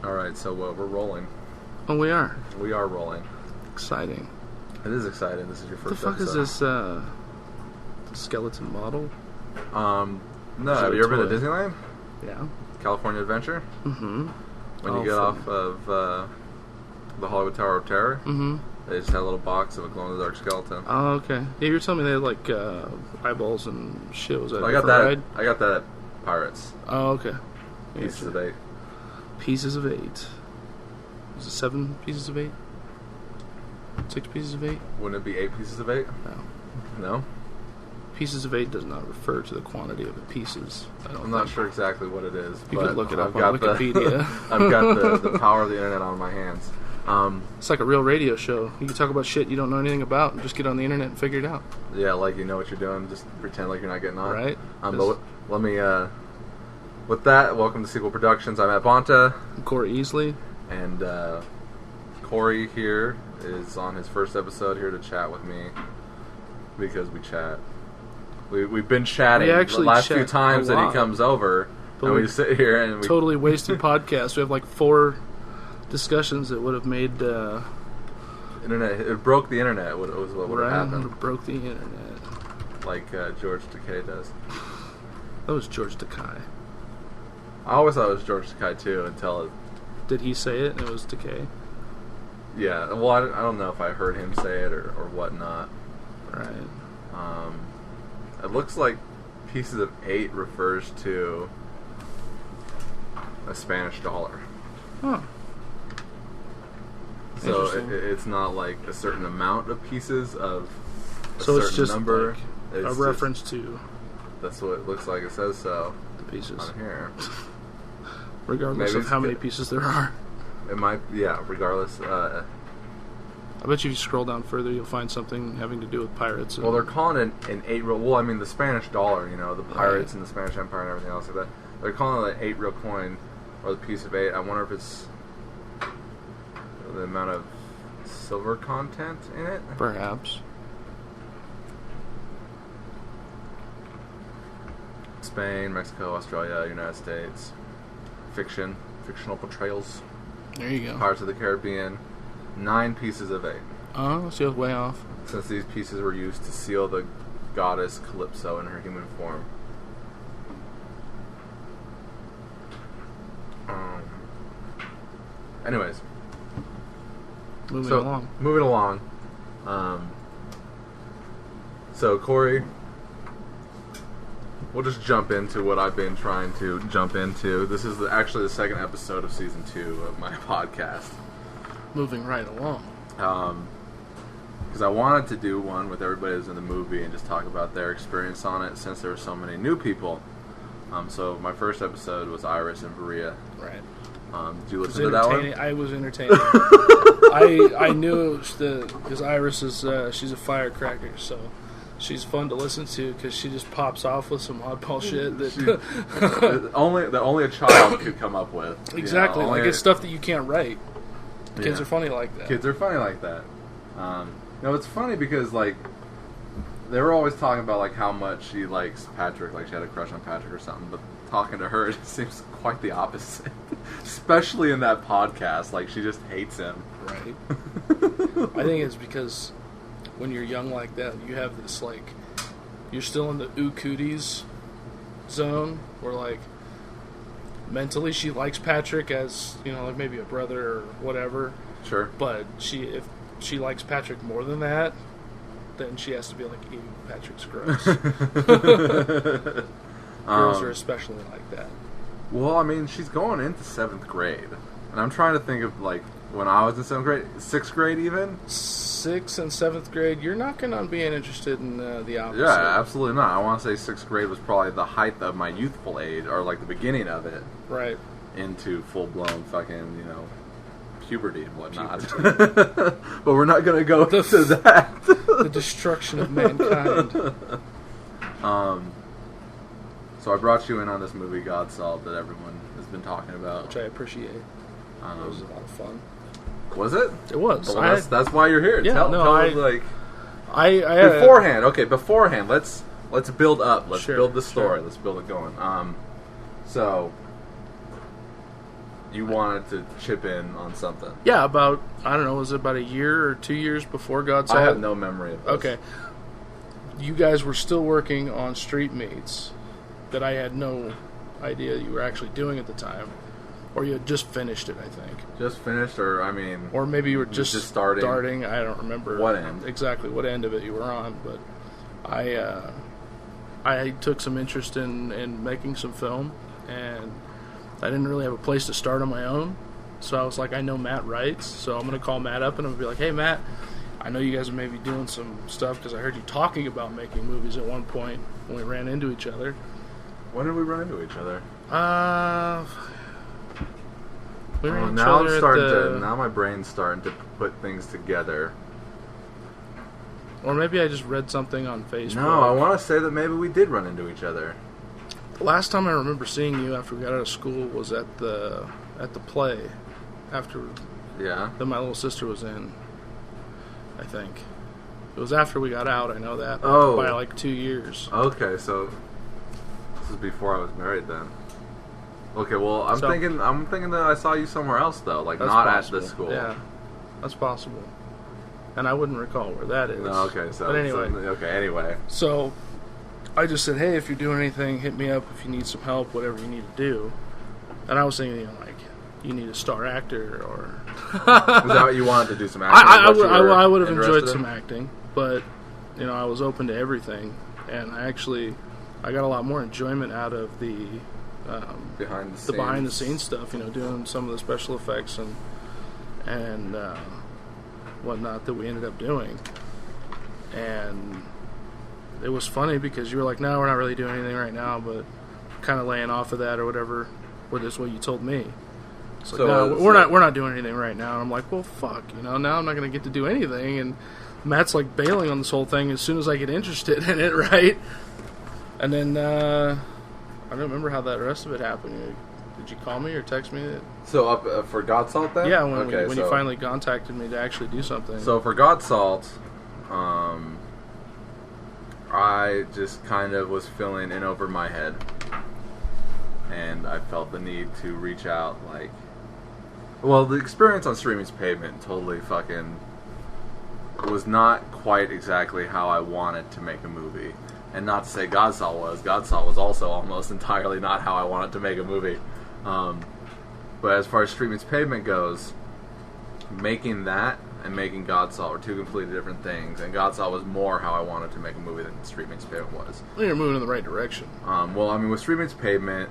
Alright, so we're rolling. Oh, we are. We are rolling. Exciting. It is exciting. This is your first What the fuck episode. is this, skeleton model? No, have you ever been to Disneyland? Yeah. California Adventure? Mm-hmm. When you get off of the Hollywood Tower of Terror, they just had a little box of a glow-in-the-dark skeleton. Oh, okay. Yeah, you were telling me they had, like, eyeballs and shit. Was that I got that. I got that at Pirates. Oh, okay. Pieces of 8. Pieces of 8. Was it 7 pieces of 8? 6 pieces of 8? Wouldn't it be 8 pieces of 8? No. No? Pieces of 8 does not refer to the quantity of the pieces. I'm not sure exactly what it is. You but could look it up I've on got Wikipedia. I've got the power of the internet on my hands. It's like a real radio show. You can talk about shit you don't know anything about and just get on the internet and figure it out. Yeah, like you know what you're doing. Just pretend like you're not getting on. Right. But let me... with that, welcome to Sequel Productions. I'm Matt Bonta. I'm Corey Easley. And Corey here is on his first episode here to chat with me. Because we chat. We've been chatting the last few times that he comes over. But and we sit here and we... Totally wasted podcast. We have like 4 discussions that would have made... internet. It broke the internet. What would have happened? It broke the internet. Like George Takei does. That was George Takei. I always thought it was George Takei too until... Did he say it and it was Takei? Yeah. Well, I don't know if I heard him say it or whatnot. Right. It looks like Pieces of 8 refers to a Spanish dollar. Huh. So it's not like a certain amount of pieces of a so certain it's just number. Like it's a reference to... That's what it looks like. It says so. The pieces. On here. Regardless of how many pieces there are. It might... Yeah, regardless... I bet you if you scroll down further, you'll find something having to do with pirates. Well, they're calling it an 8 real... Well, I mean, the Spanish dollar, you know, the pirates and the Spanish Empire and everything else like that. They're calling it an 8 real coin, or the piece of 8. I wonder if it's the amount of silver content in it? Perhaps. Spain, Mexico, Australia, United States. Fictional portrayals. There you go. Pirates of the Caribbean. 9 pieces of 8. Oh, so way off. Since these pieces were used to seal the goddess Calypso in her human form. Anyways. Moving along. So, Corey, we'll just jump into what I've been trying to jump into. This is actually the second episode of Season 2 of my podcast. Moving right along. Because I wanted to do one with everybody who's in the movie and just talk about their experience on it since there were so many new people. So my first episode was Iris and Varia. Right. Did you listen to that one? I was entertained. I knew because Iris is she's a firecracker, so she's fun to listen to because she just pops off with some oddball shit that only a child could come up with. Exactly, like it's stuff that you can't write. Kids are funny like that. Kids are funny like that. It's funny because like they were always talking about like how much she likes Patrick, like she had a crush on Patrick or something. But talking to her, it seems quite the opposite. Especially in that podcast, like she just hates him. Right. I think it's because when you're young like that, you have this like you're still in the ooh cooties zone where like mentally she likes Patrick as, you know, like maybe a brother or whatever. Sure. But if she likes Patrick more than that, then she has to be like, ew, Patrick's gross. Girls are especially like that. Well, I mean, she's going into 7th grade. And I'm trying to think of, like, when I was in 7th grade, 6th grade even? 6th and 7th grade, you're knocking on being interested in the opposite. Yeah, absolutely not. I want to say 6th grade was probably the height of my youthful age, or, like, the beginning of it. Right. Into full-blown fucking, you know, puberty and whatnot. But we're not going to go into that. The destruction of mankind. So I brought you in on this movie, Godsolved, that everyone has been talking about. Which I appreciate. It was a lot of fun. Was it? It was. Well, that's why you're here. Yeah, Beforehand, let's build up. Let's build the story. Let's build it going. So, you wanted to chip in on something. Yeah, about, I don't know, was it about a year or 2 years before God Salt? I have no memory of this. Okay. You guys were still working on Street Meets that I had no idea you were actually doing at the time. Or you had just finished it, I think. Just finished, or I mean... Or maybe you were just starting. I don't remember what end. Exactly what end of it you were on, but I took some interest in making some film, and I didn't really have a place to start on my own. So I was like, I know Matt writes, so I'm going to call Matt up and I'm going to be like, hey, Matt, I know you guys are maybe doing some stuff because I heard you talking about making movies at one point when we ran into each other. When did we run into each other? We ran into now each I'm other starting to. Now my brain's starting to put things together. Or maybe I just read something on Facebook. No, I want to say that maybe we did run into each other. The last time I remember seeing you after we got out of school was at the play, after that my little sister was in. I think it was after we got out. I know that by like 2 years. Okay, so this is before I was married then. Okay, well I'm thinking that I saw you somewhere else though, like not possible. At this school. Yeah, that's possible. And I wouldn't recall where that is. No, okay, so but anyway, anyway. So I just said, hey, if you're doing anything, hit me up if you need some help, whatever you need to do. And I was thinking, like, you need a star actor or. Is that what you wanted to do? Some acting? I would have enjoyed some acting, but I was open to everything, and I got a lot more enjoyment out of the behind the scenes stuff. Doing some of the special effects and whatnot that we ended up doing, and it was funny because you were like, no, we're not really doing anything right now, but kind of laying off of that or whatever. Or this is what you told me. It's like, no, we're not doing anything right now. And I'm like, well, fuck, now I'm not going to get to do anything. And Matt's like bailing on this whole thing as soon as I get interested in it, right? And then I don't remember how that rest of it happened. Did you call me or text me? So for God Salt then? Yeah, when you finally contacted me to actually do something. So for God Salt, I just kind of was filling in over my head. And I felt the need to reach out, the experience on Street Meets Pavement totally fucking was not quite exactly how I wanted to make a movie. And not to say God Salt was. God Salt was also almost entirely not how I wanted to make a movie. But as far as Street Meets Pavement goes, making that and making God Salt were two completely different things. And God Salt was more how I wanted to make a movie than Street Meets Pavement was. Well, you're moving in the right direction. With Street Meets Pavement,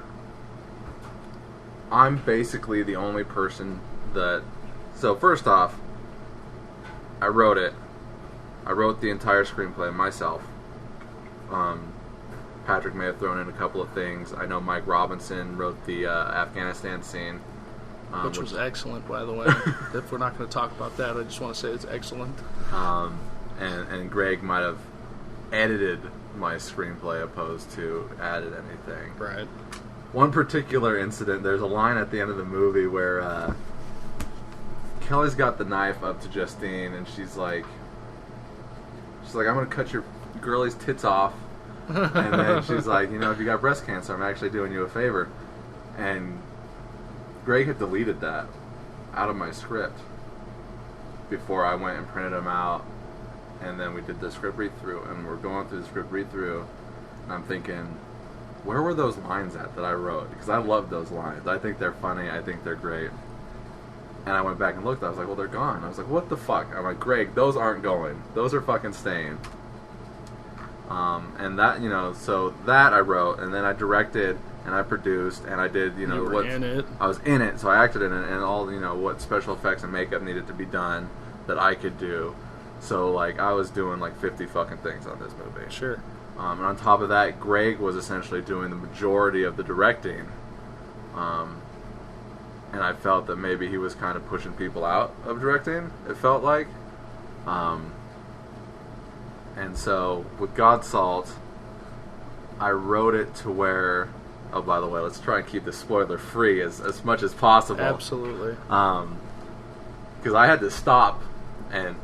I'm basically the only person that... So, first off, I wrote it. I wrote the entire screenplay myself. Patrick may have thrown in a couple of things. I know Mike Robinson wrote the Afghanistan scene. Which was excellent, by the way. If we're not going to talk about that, I just want to say it's excellent. And Greg might have edited my screenplay opposed to added anything. Right. One particular incident, there's a line at the end of the movie where Kelly's got the knife up to Justine, and she's like, I'm going to cut your girlie's tits off. And then she's like, if you got breast cancer, I'm actually doing you a favor. And Greg had deleted that out of my script before I went and printed them out. And then we did the script read-through, and we're going through the script read-through, and I'm thinking, where were those lines at that I wrote? Because I love those lines. I think they're funny. I think they're great. And I went back and looked. I was like, well, they're gone. I was like, what the fuck? I'm like, Greg, those aren't going. Those are fucking staying. And that, so that I wrote, and then I directed, and I produced, and I did, you were in it. I was in it, so I acted in it, and all, what special effects and makeup needed to be done that I could do. So, I was doing, 50 fucking things on this movie. Sure. And on top of that, Greg was essentially doing the majority of the directing. And I felt that maybe he was kind of pushing people out of directing, it felt like. And so, with God Salt, I wrote it to where... Oh, by the way, let's try and keep this spoiler-free as much as possible. Absolutely. Because I had to stop and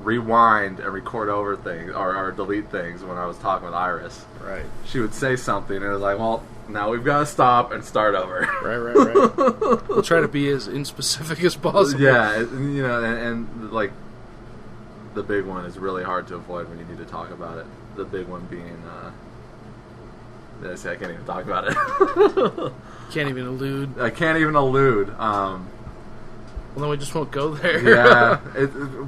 rewind and record over things or delete things when I was talking with Iris. Right. She would say something, and it was like, well, now we've got to stop and start over. Right. We'll try to be as inspecific as possible. Yeah, and like, the big one is really hard to avoid when you need to talk about it. The big one being, I can't even talk about it. Can't even allude. I can't even allude. Well, then we just won't go there. Yeah,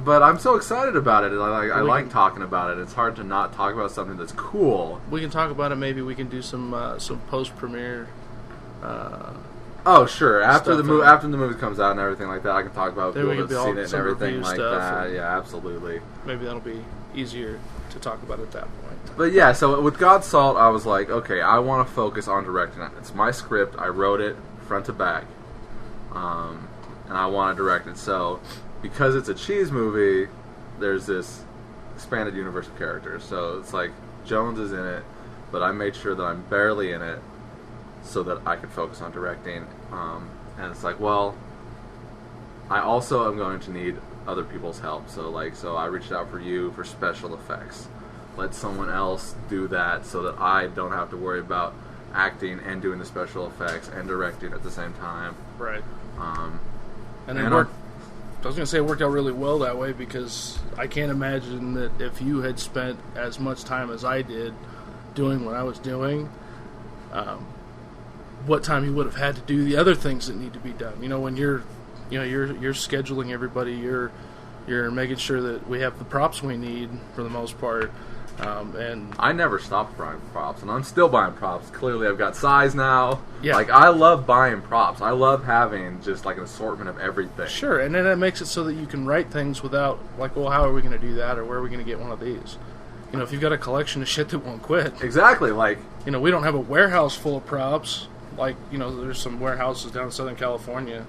but I'm so excited about it. I like talking about it. It's hard to not talk about something that's cool. We can talk about it. Maybe we can do some post premiere. Oh sure, after the stuff, movie comes out and everything like that, I can talk about Then we people can that be seen all- it and some everything review like stuff that. and- Yeah, absolutely. Maybe that'll be easier to talk about at that point. But yeah, so with God's Salt, I was like, okay, I want to focus on directing it. It's my script. I wrote it front to back, and I want to direct it. So because it's a cheese movie, there's this expanded universe of characters. So it's like Jones is in it, but I made sure that I'm barely in it so that I could focus on directing. And it's like, well, I also am going to need other people's help. So I reached out for you for special effects. Let someone else do that so that I don't have to worry about acting and doing the special effects and directing at the same time. Right. And it and worked. I was going to say it worked out really well that way, because I can't imagine that if you had spent as much time as I did doing what I was doing, what time you would have had to do the other things that need to be done. When you're scheduling everybody, you're making sure that we have the props we need for the most part. And I never stopped buying props, and I'm still buying props. Clearly, I've got size now. Yeah. I love buying props. I love having just an assortment of everything. sure, and then that makes it so that you can write things without well, how are we going to do that, or where are we going to get one of these? If you've got a collection of shit that won't quit. Exactly. We don't have a warehouse full of props. There's some warehouses down in Southern California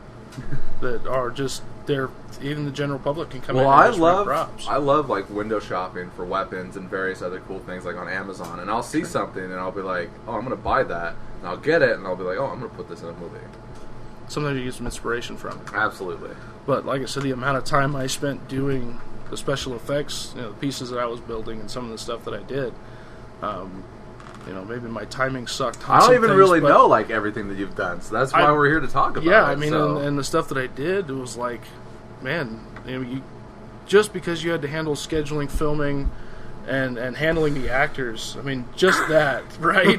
that are just there. Even the general public can come in and just rent props. I love window shopping for weapons and various other cool things on Amazon, and I'll see something and I'll be like, oh, I'm going to buy that, and I'll get it, and I'll be like, oh, I'm going to put this in a movie. Something to get some inspiration from. Absolutely. But like I said, the amount of time I spent doing the special effects, the pieces that I was building, and some of the stuff that I did, maybe my timing sucked. I don't even really know everything that you've done, so that's why we're here to talk about it. Yeah, and the stuff that I did, it was like, man, just because you had to handle scheduling, filming, and handling the actors, just that, right?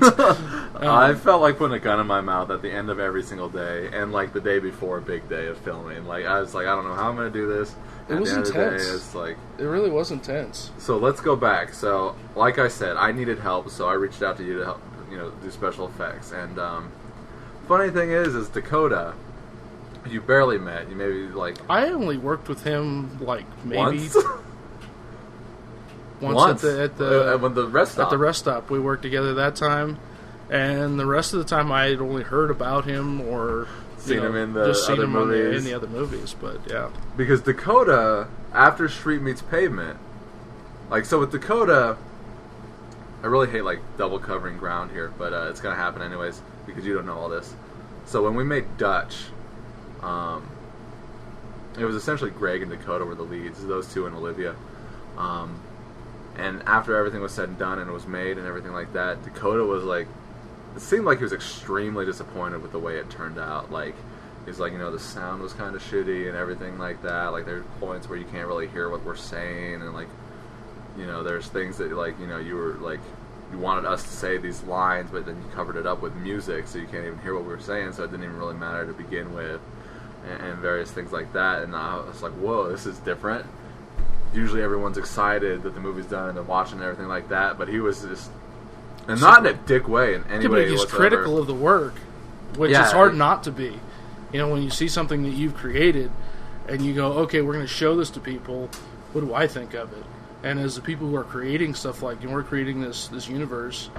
I felt like putting a gun in my mouth at the end of every single day, and the day before a big day of filming. I was like, I don't know how I'm going to do this. It was intense. It really was intense. So let's go back. So, like I said, I needed help, so I reached out to you to help, do special effects. And funny thing is Dakota, you barely met. You maybe I only worked with him maybe once. Once at the when the rest stop. At the rest stop, we worked together that time, and the rest of the time I had only heard about him or seen him in the just seen other him movies. in the other movies. But yeah, because Dakota, after Street Meets Pavement, so with Dakota, I really hate double covering ground here, but it's gonna happen anyways because you don't know all this. So when we made Dutch, it was essentially Greg and Dakota were the leads, those two and Olivia. And after everything was said and done and it was made and everything like that, Dakota was it seemed like he was extremely disappointed with the way it turned out. He's the sound was kind of shitty and everything like that. There's points where you can't really hear what we're saying, and there's things that you were you wanted us to say these lines, but then you covered it up with music, so you can't even hear what we were saying, so it didn't even really matter to begin with, and various things like that. And I was like, whoa, this is different. Usually everyone's excited that the movie's done and they're watching and everything like that, but he was just, and not in a dick way in any way he's whatsoever. critical of the work, which is hard not to be. When you see something that you've created and you go, okay, we're going to show this to people, what do I think of it? And as the people who are creating stuff we're creating this universe,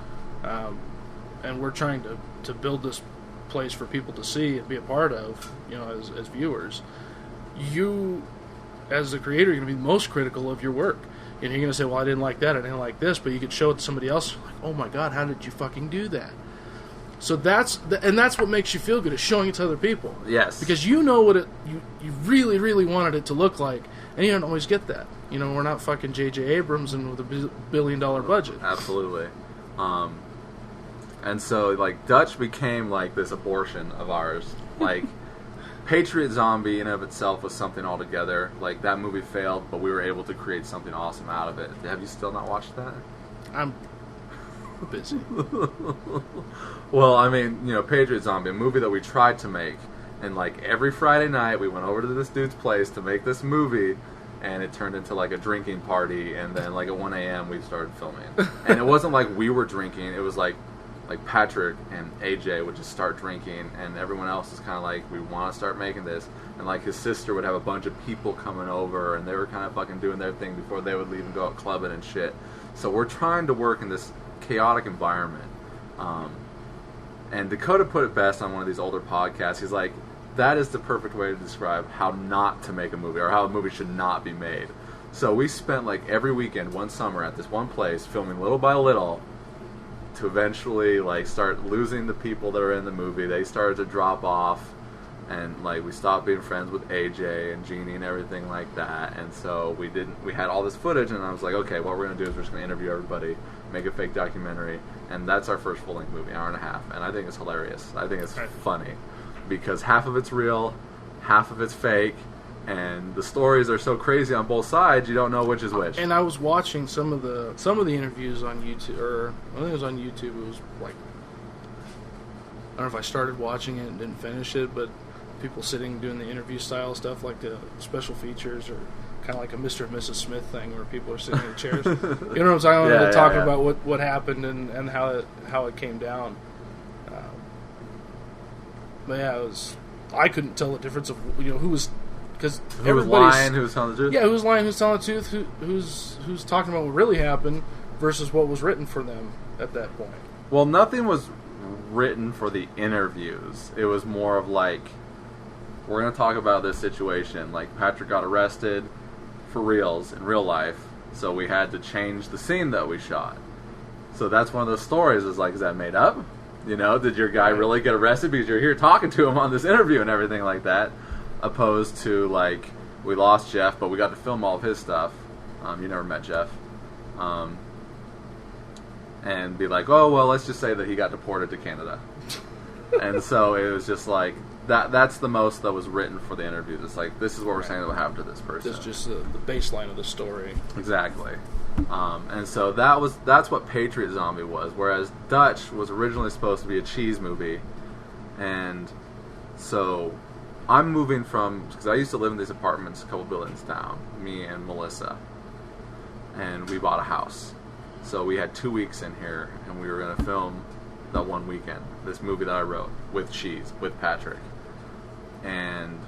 and we're trying to build this place for people to see and be a part of, as viewers, you, as the creator, are going to be most critical of your work. You're going to say, well, I didn't like that, I didn't like this, but you could show it to somebody else, oh my god, how did you fucking do that? So that's what makes you feel good, is showing it to other people. Yes. Because you know what you really, really wanted it to look like, and you don't always get that. You know, we're not fucking J.J. Abrams and with a $1 billion budget. Absolutely. And so, like, Dutch became, like, this abortion of ours. Like, Patriot Zombie in and of itself was something altogether. Like, that movie failed, but we were able to create something awesome out of it. Have you still not watched that? I'm busy. Well, I mean, you know, Patriot Zombie, a movie that we tried to make. And, like, every Friday night we went over to this dude's place to make this movie. And it turned into, like, a drinking party. And then, like, at 1 a.m. we started filming. And it wasn't like we were drinking. It was like Patrick and AJ would just start drinking, and everyone else is kind of like, we want to start making this. And like his sister would have a bunch of people coming over, and they were kind of fucking doing their thing before they would leave and go out clubbing and shit. So we're trying to work in this chaotic environment. And Dakota put it best on one of these older podcasts. He's like, that is the perfect way to describe how not to make a movie, or how a movie should not be made. So we spent like every weekend, one summer, at this one place, filming little by little, to eventually like start losing the people that are in the movie. They started to drop off, and like we stopped being friends with AJ and Jeannie and everything like that. And so we had all this footage, and I was like, okay, what we're gonna do is we're just gonna interview everybody, make a fake documentary, and that's our first full-length movie, hour and a half. And I think it's hilarious. I think it's funny because half of it's real, half of it's fake, and the stories are so crazy on both sides, you don't know which is which. And I was watching some of the interviews on YouTube, or I think it was on YouTube. It was like, I don't know if I started watching it and didn't finish it, but people sitting doing the interview style stuff, like the special features, or kind of like a Mr. and Mrs. Smith thing where people are sitting in chairs. You know what I'm talking about? They're talking about what happened and how it came down. But yeah, I couldn't tell the difference of, you know, who was. Because who was lying, who was telling the truth? Yeah, who's lying, who's telling the truth, who's talking about what really happened versus what was written for them at that point. Well, nothing was written for the interviews. It was more of like, we're going to talk about this situation. Like, Patrick got arrested for reals in real life, so we had to change the scene that we shot. So that's one of those stories. Is like, is that made up? You know, did your guy really get arrested because you're here talking to him on this interview and everything like that? Opposed to, like, we lost Jeff, but we got to film all of his stuff. You never met Jeff. And be like, oh, well, let's just say that he got deported to Canada. And so it was just like, that's the most that was written for the interviews. It's like, this is what we're saying that would happen to this person. This is just the baseline of the story. Exactly. And so that's what Patriot Zombie was. Whereas Dutch was originally supposed to be a cheese movie. And so I'm moving from, because I used to live in these apartments a couple buildings down, me and Melissa, and we bought a house. So we had 2 weeks in here, and we were going to film that one weekend, this movie that I wrote, with cheese, with Patrick. And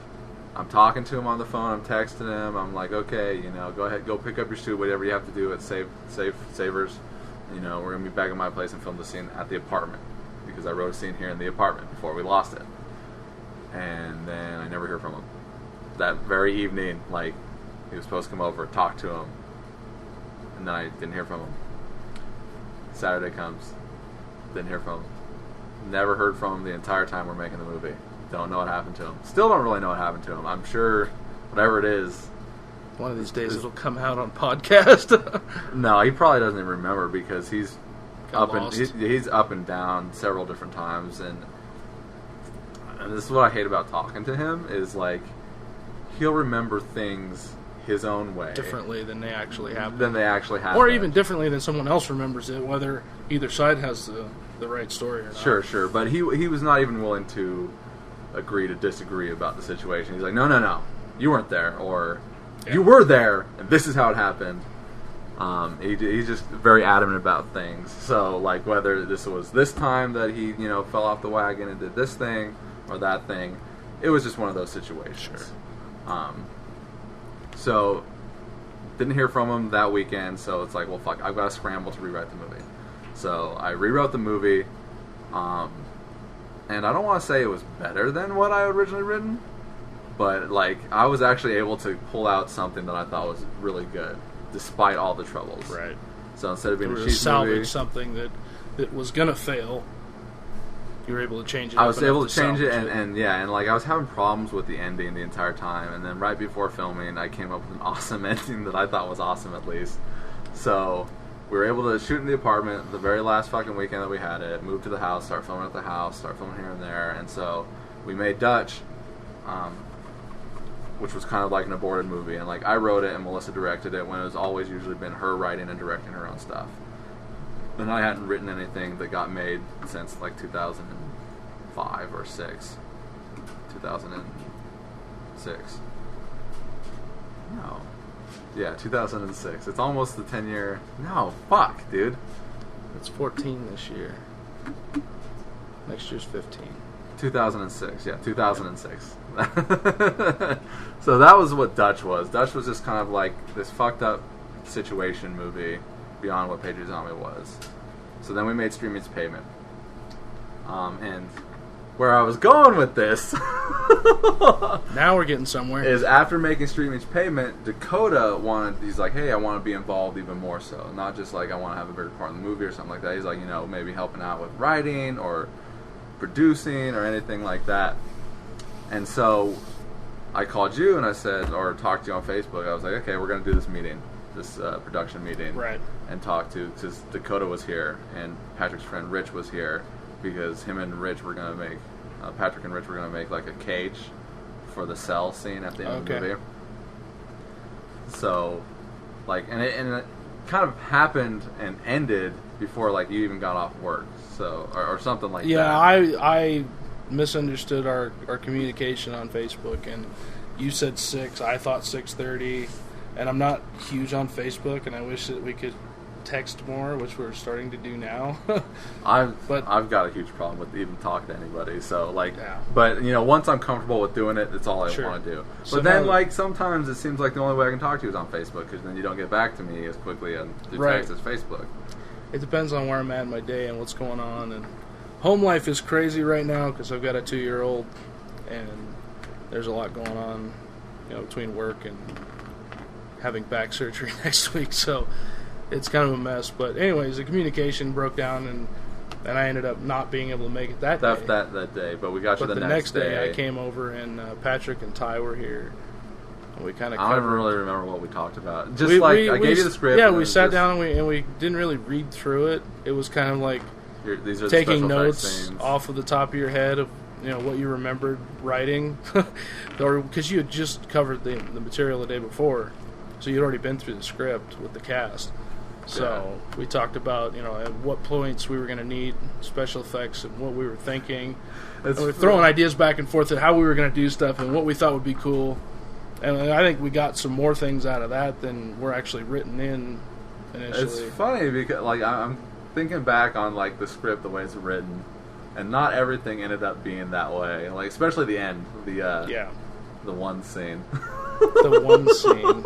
I'm talking to him on the phone, I'm texting him, I'm like, okay, you know, go ahead, go pick up your shoe, whatever you have to do at Savers. You know, we're going to be back at my place and film the scene at the apartment, because I wrote a scene here in the apartment before we lost it. And then I never hear from him. That very evening, like, he was supposed to come over, talk to him, and then I didn't hear from him. Saturday comes, didn't hear from him. Never heard from him the entire time we're making the movie. Don't know what happened to him. Still don't really know what happened to him. I'm sure whatever it is, one of these days it'll come out on podcast. No, he probably doesn't even remember, because he's lost. He's up and down several different times, and this is what I hate about talking to him, is like, he'll remember things his own way, differently than they actually happen, or even differently than someone else remembers it, whether either side has the right story or not. Sure, but he was not even willing to agree to disagree about the situation. He's like, no, you weren't there, or you were there, and this is how it happened. He's just very adamant about things. So, like, whether this was this time that he, you know, fell off the wagon and did this thing or that thing, it was just one of those situations. Sure. So, didn't hear from him that weekend, so it's like, well, fuck, I've got to scramble to rewrite the movie. So, I rewrote the movie, and I don't want to say it was better than what I had originally written, but, like, I was actually able to pull out something that I thought was really good, despite all the troubles. Right. So instead of being a cheese movie, salvage something that was going to fail, You were able to change it. I was able to change it, and like I was having problems with the ending the entire time, and then right before filming, I came up with an awesome ending that I thought was awesome at least. So we were able to shoot in the apartment the very last fucking weekend that we had it, move to the house, start filming at the house, start filming here and there, and so we made Dutch, which was kind of like an aborted movie, and like I wrote it and Melissa directed it when it was always usually been her writing and directing her own stuff. And I hadn't written anything that got made since like 2005 or 6. 2006. No. Yeah, 2006. It's almost the 10-year... No, fuck, dude. It's 14 this year. Next year's 15. 2006, yeah, 2006. So that was what Dutch was. Dutch was just kind of like this fucked up situation movie beyond what Patriot Zombie was. So then we made Street Meets Pavement. And where I was going with this now we're getting somewhere. Is after making Street Meets Pavement, Dakota he's like, hey, I want to be involved even more so. Not just like I want to have a bigger part in the movie or something like that. He's like, maybe helping out with writing or producing or anything like that. And so I called you and I said, or talked to you on Facebook, I was like, okay, we're going to do this meeting, this production meeting. Right. And talk to, because Dakota was here and Patrick's friend Rich was here, because him and Rich were going to make, Patrick and Rich were going to make like a cage for the cell scene at the end of the movie. So, like, and it kind of happened and ended before like you even got off work, so or something like that. Yeah, I misunderstood our communication on Facebook, and you said 6, I thought 6:30, and I'm not huge on Facebook, and I wish that we could text more, which we're starting to do now. I've got a huge problem with even talking to anybody, so like, yeah. But once I'm comfortable with doing it, it's all I want to do. So but then like sometimes it seems like the only way I can talk to you is on Facebook, because then you don't get back to me as quickly on through text as Facebook. It depends on where I'm at in my day and what's going on, and home life is crazy right now because I've got a 2-year-old, and there's a lot going on, between work and having back surgery next week, so it's kind of a mess. But anyways, the communication broke down, and I ended up not being able to make it that day. That day, but we got you the next day. But the next day I came over, and Patrick and Ty were here, and we kind of I don't even really remember what we talked about. Just I gave you the script. Yeah, we sat down and we didn't really read through it. It was kind of like these are taking notes off of the top of your head of what you remembered writing, or because you had just covered the material the day before, so you'd already been through the script with the cast. So we talked about at what points we were going to need special effects and what we were thinking. And we were throwing ideas back and forth at how we were going to do stuff and what we thought would be cool. And I think we got some more things out of that than were actually written in initially. It's funny because like I'm thinking back on like the script, the way it's written, and not everything ended up being that way. Like especially the end, the one scene. The one scene.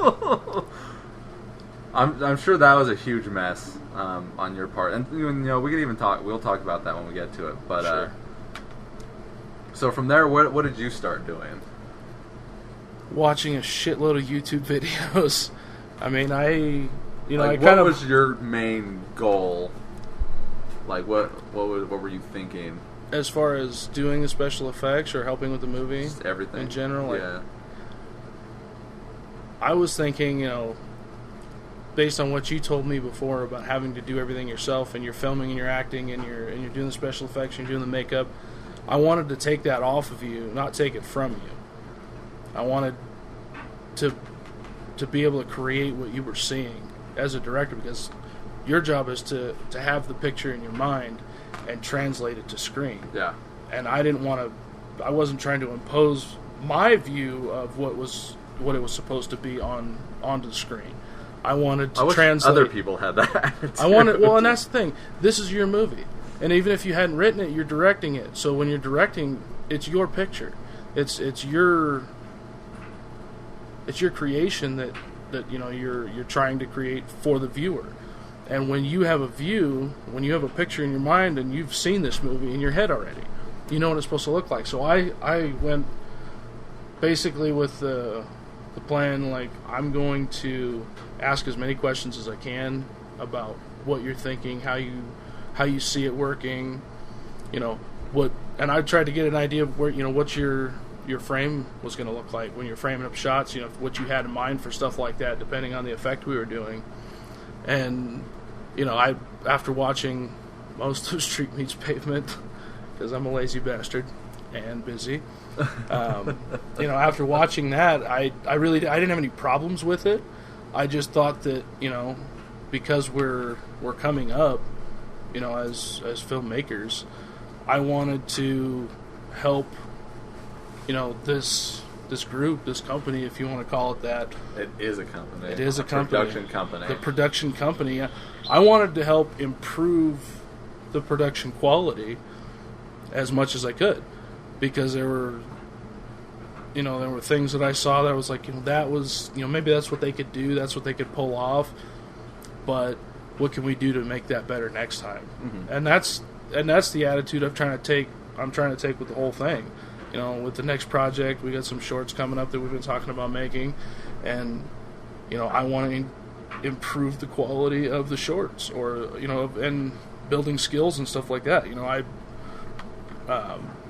I'm sure that was a huge mess on your part, and we could even talk. We'll talk about that when we get to it. But sure. So from there, what did you start doing? Watching a shitload of YouTube videos. I mean, what was your main goal? Like, what were you thinking? As far as doing the special effects or helping with the movie? Just everything. In general? Yeah. I was thinking, based on what you told me before about having to do everything yourself, and you're filming and you're acting and you're doing the special effects and you're doing the makeup, I wanted to take that off of you, not take it from you. I wanted to be able to create what you were seeing as a director, because your job is to have the picture in your mind and translate it to screen. Yeah. And I wasn't trying to impose my view of what it was supposed to be onto the screen. I wanted to translate. Other people had that. And that's the thing. This is your movie, and even if you hadn't written it, you're directing it. So when you're directing, it's your picture. It's your creation that you're trying to create for the viewer. And when you have a picture in your mind, and you've seen this movie in your head already, you know what it's supposed to look like. So I went basically with the plan, like, I'm going to ask as many questions as I can about what you're thinking, how you see it working, and I tried to get an idea of where, what your frame was going to look like when you're framing up shots, what you had in mind for stuff like that, depending on the effect we were doing. And, after watching most of Street Meets Pavement, because I'm a lazy bastard and busy, after watching that, I didn't have any problems with it. I just thought that, because we're coming up, as filmmakers, I wanted to help, this group, this company, if you want to call it that. It is a company. It is a company. Production company. The production company. I wanted to help improve the production quality as much as I could, because there were things that I saw that I was like, that was, maybe that's what they could do, that's what they could pull off, but what can we do to make that better next time? Mm-hmm. And that's the attitude I'm trying to take with the whole thing. With the next project, we got some shorts coming up that we've been talking about making, and I want to improve the quality of the shorts, or and building skills and stuff like that.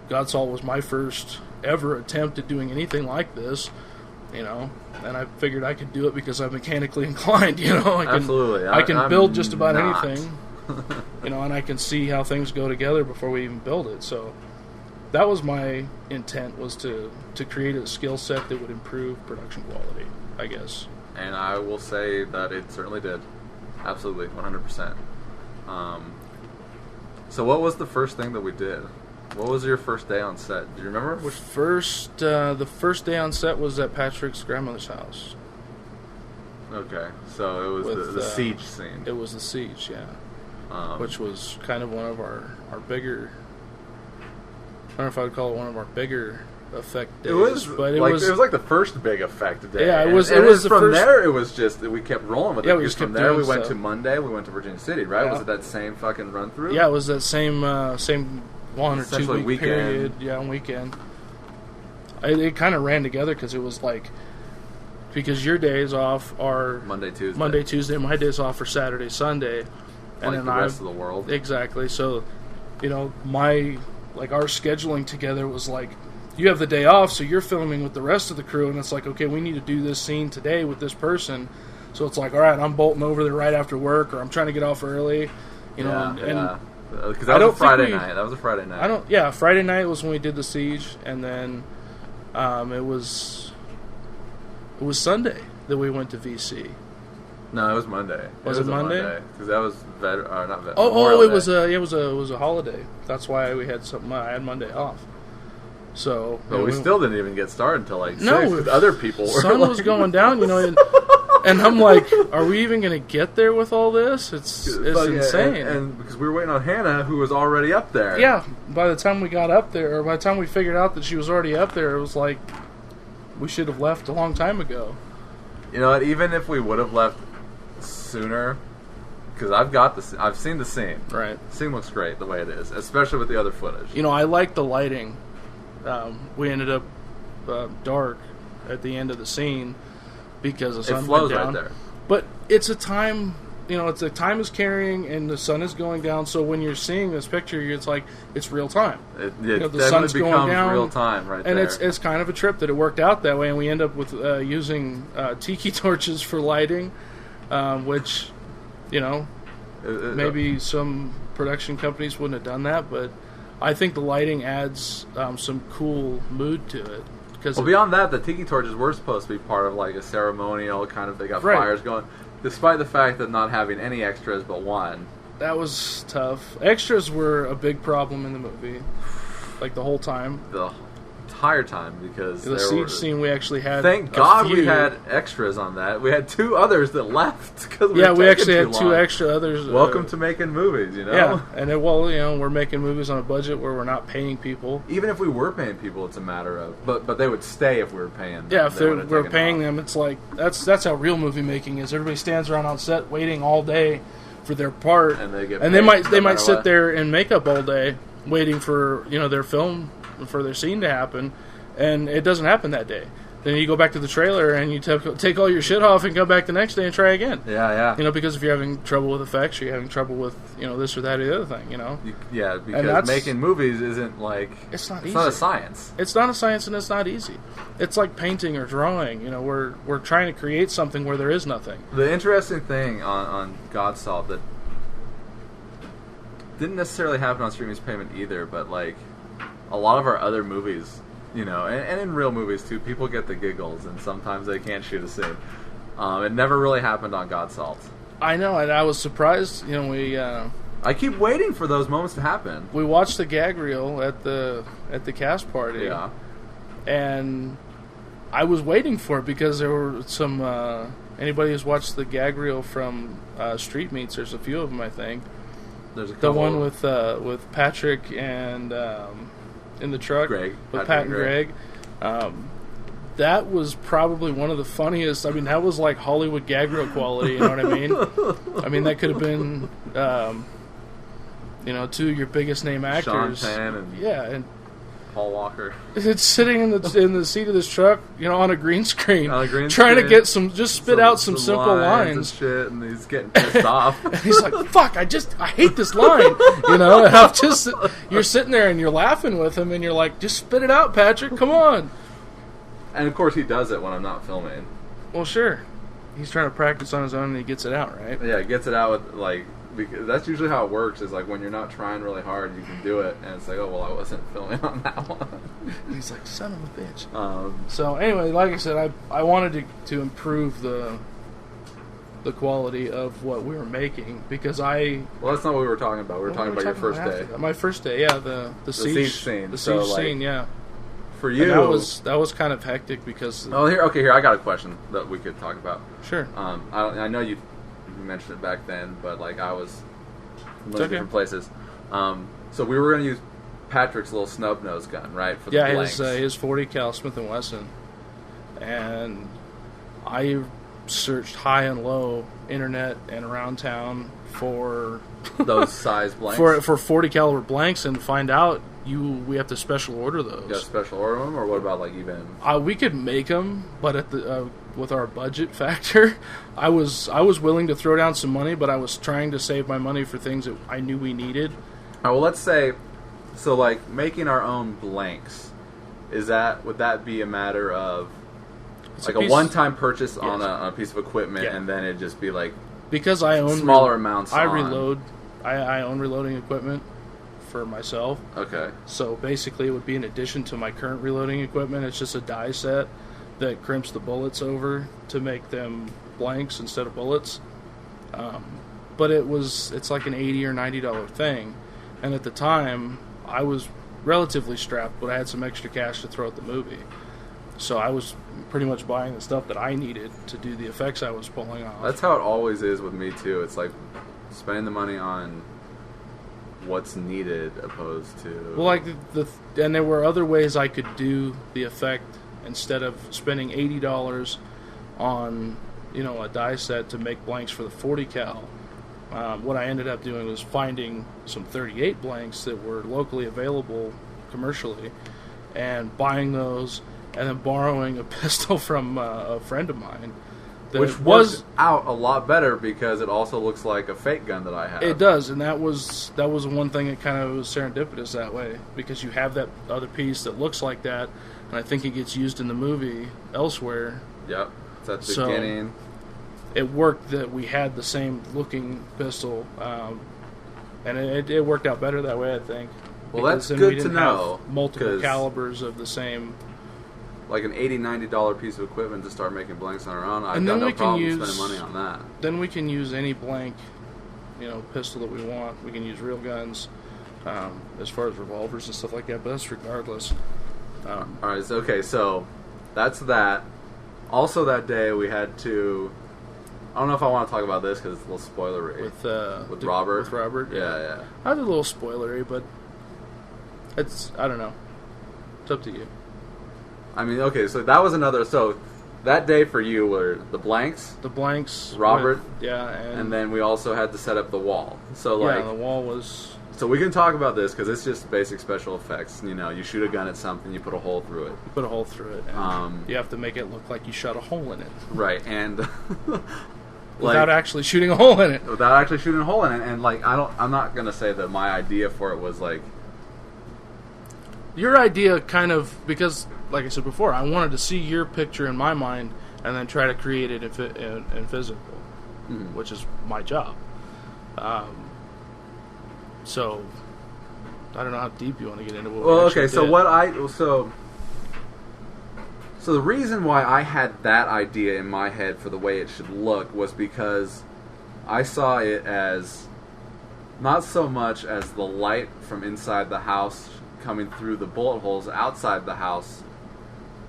Godsall was my first ever attempt at doing anything like this, and I figured I could do it because I'm mechanically inclined. Absolutely, I can build just about not. anything, and I can see how things go together before we even build it. So that was my intent, was to create a skill set that would improve production quality, I guess. And I will say that it certainly did. Absolutely, 100%. So what was the first thing that we did? What was your first day on set? Do you remember? The first day on set was at Patrick's grandmother's house. Okay, so it was the siege scene. It was the siege, yeah. Which was kind of one of our bigger... I don't know if I would call it one of our bigger effect days. It was like the first big effect day. Yeah, it was the from first... there, it was just we kept rolling with it. Yeah, we because just from kept there, doing we went stuff. to Monday. We went to Virginia City, right? Yeah. Was it that same fucking run through? Yeah, it was that same 1 or 2 week weekend. period. Yeah, weekend. It kind of ran together because it was like, because your days off are Monday, Tuesday. My days off are Saturday, Sunday, and like then the rest of the world. Exactly. So, our scheduling together was like, you have the day off, so you're filming with the rest of the crew, and it's like, okay, we need to do this scene today with this person. So it's like, all right, I'm bolting over there right after work, or I'm trying to get off early, Because I that don't was a Friday think night. That was a Friday night. Friday night was when we did the siege, and then it was Sunday that we went to VC. No, it was Monday. Was it Monday? Because that was not Veterans. It was a holiday. That's why we had I had Monday off. So, but we still didn't even get started until like 6. With other people were sun was going down, and I'm like, are we even going to get there with all this? It's insane. And because we were waiting on Hannah, who was already up there. Yeah, by the time we got up there, or by the time we figured out that she was already up there, it was like, we should have left a long time ago. You know what? Even if we would have left sooner, because I've seen the scene. Right. The scene looks great the way it is, especially with the other footage. I like the lighting. We ended up dark at the end of the scene because the sun flows went down. Right there. But it's a time, it's a time is carrying and the sun is going down. So when you're seeing this picture, it's like it's real time. The sun's going down, real time right and there. And it's kind of a trip that it worked out that way. And we end up with using tiki torches for lighting, which, maybe some production companies wouldn't have done that, but I think the lighting adds some cool mood to it. Beyond that, the tiki torches were supposed to be part of like a ceremonial kind of. They got right. fires going, despite the fact that not having any extras but one. That was tough. Extras were a big problem in the movie, like the whole time. The entire time, because the siege scene we actually had. Thank God we had extras on that. We had 2 others that left because we actually had 2 extra others. Welcome to making movies, Yeah, and we're making movies on a budget where we're not paying people. Even if we were paying people, it's a matter of, but they would stay if we were paying them. Yeah, if we're paying them, it's like that's how real movie making is. Everybody stands around on set waiting all day for their part, and they might sit there in makeup all day waiting for their film, for their scene to happen, and it doesn't happen that day. Then you go back to the trailer and you take all your shit off and go back the next day and try again. Yeah. Because if you're having trouble with effects, or you're having trouble with this or that or the other thing. Because making movies isn't like it's not It's not a science, and it's not easy. It's like painting or drawing. We're trying to create something where there is nothing. The interesting thing on God's Salt that didn't necessarily happen on Streaming's Payment either, but like a lot of our other movies, and in real movies too, people get the giggles, and sometimes they can't shoot a scene. It never really happened on God's Salt. I know, and I was surprised. I keep waiting for those moments to happen. We watched the gag reel at the cast party. Yeah. And I was waiting for it because there were some. Anybody who's watched the gag reel from Street Meats, there's a few of them, I think. There's a couple. The one with Patrick and in the truck, Greg, with Pat and Greg. That was probably one of the funniest. I mean, that was like Hollywood gag reel quality. You know what I mean? I mean, that could have been, two of your biggest name actors. Sean Penn and and Paul Walker. It's sitting in the seat of this truck, on a green screen, trying screen. to get just spit out some simple lines. And shit, and he's getting pissed off. And he's like, "Fuck! I hate this line." And I'm you're sitting there and you're laughing with him, and you're like, "Just spit it out, Patrick. Come on." And of course, he does it when I'm not filming. Well, sure. He's trying to practice on his own, and he gets it out, right? Yeah, gets it out with because that's usually how it works. Is like when you're not trying really hard, you can do it, and it's like, oh well, I wasn't filming on that one. He's like, son of a bitch. So anyway, like I said, I wanted to improve the quality of what we were making because Well, that's not what we were talking about. We were talking about your first day. My first day, yeah, the siege scene. The siege scene, yeah. For you, and that was kind of hectic because. Oh, here I got a question that we could talk about. Sure. I know you mentioned it back then, but like I was in different places. So we were going to use Patrick's little snub nose gun, right? For the blanks. his 40 cal Smith & Wesson, and I searched high and low, internet and around town for those size blanks for 40 caliber blanks, and find out we have to special order those. You got to special order them, or what about like even? We could make them, but at the with our budget factor, I was willing to throw down some money, but I was trying to save my money for things that I knew we needed. All right, well, let's say, so like making our own blanks, would that be a matter of like a one-time purchase on a piece of equipment, and then it'd just be like because I own smaller amounts. I reload. I own reloading equipment for myself. Okay. So basically, it would be in addition to my current reloading equipment. It's just a die set that crimps the bullets over to make them blanks instead of bullets. But it's like an $80 or $90 thing, and at the time I was relatively strapped, but I had some extra cash to throw at the movie. So I was pretty much buying the stuff that I needed to do the effects I was pulling off. That's how it always is with me too. It's like spending the money on what's needed opposed to and there were other ways I could do the effect instead of spending $80 on a die set to make blanks for the 40 cal. What I ended up doing was finding some 38 blanks that were locally available commercially and buying those, and then borrowing a pistol from a friend of mine. Which was out a lot better because it also looks like a fake gun that I have. It does, and that was one thing that kind of was serendipitous that way, because you have that other piece that looks like that, and I think it gets used in the movie elsewhere. Yep, it's at the beginning. It worked that we had the same looking pistol, and it worked out better that way, I think. Well, that's good to know. Multiple calibers of the same. Like an $80, $90 piece of equipment to start making blanks on our own. I've got no problem spending money on that. Then we can use any blank, pistol that we want. We can use real guns, as far as revolvers and stuff like that. But that's regardless. All right. So that's that. Also, that day we had to. I don't know if I want to talk about this because it's a little spoilery. With Robert. With Robert. Yeah. I was a little spoilery, but I don't know. It's up to you. I mean, okay, so that was another. So that day for you were the blanks. The blanks. Robert. And then we also had to set up the wall. So the wall was. So we can talk about this because it's just basic special effects. You know, you shoot a gun at something, you put a hole through it. You put a hole through it. And you have to make it look like you shot a hole in it. Right, and without actually shooting a hole in it. Without actually shooting a hole in it, and like I'm not gonna say that my idea for it was like your idea, kind of, because like I said before, I wanted to see your picture in my mind and then try to create it in physical, which is my job. So, I don't know how deep you want to get into what. Well, okay. So so the reason why I had that idea in my head for the way it should look was because I saw it as not so much as the light from inside the house coming through the bullet holes outside the house,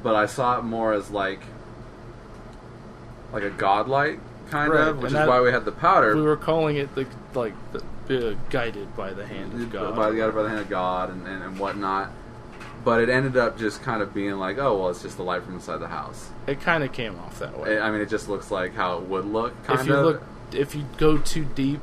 but I saw it more as like a godlight kind of, which is why we had the powder. We were calling it the guided by the hand of God. Guided by the hand of God and whatnot. But it ended up just kind of being like, oh, well, it's just the light from inside the house. It kind of came off that way. I mean, it just looks like how it would look, if you go too deep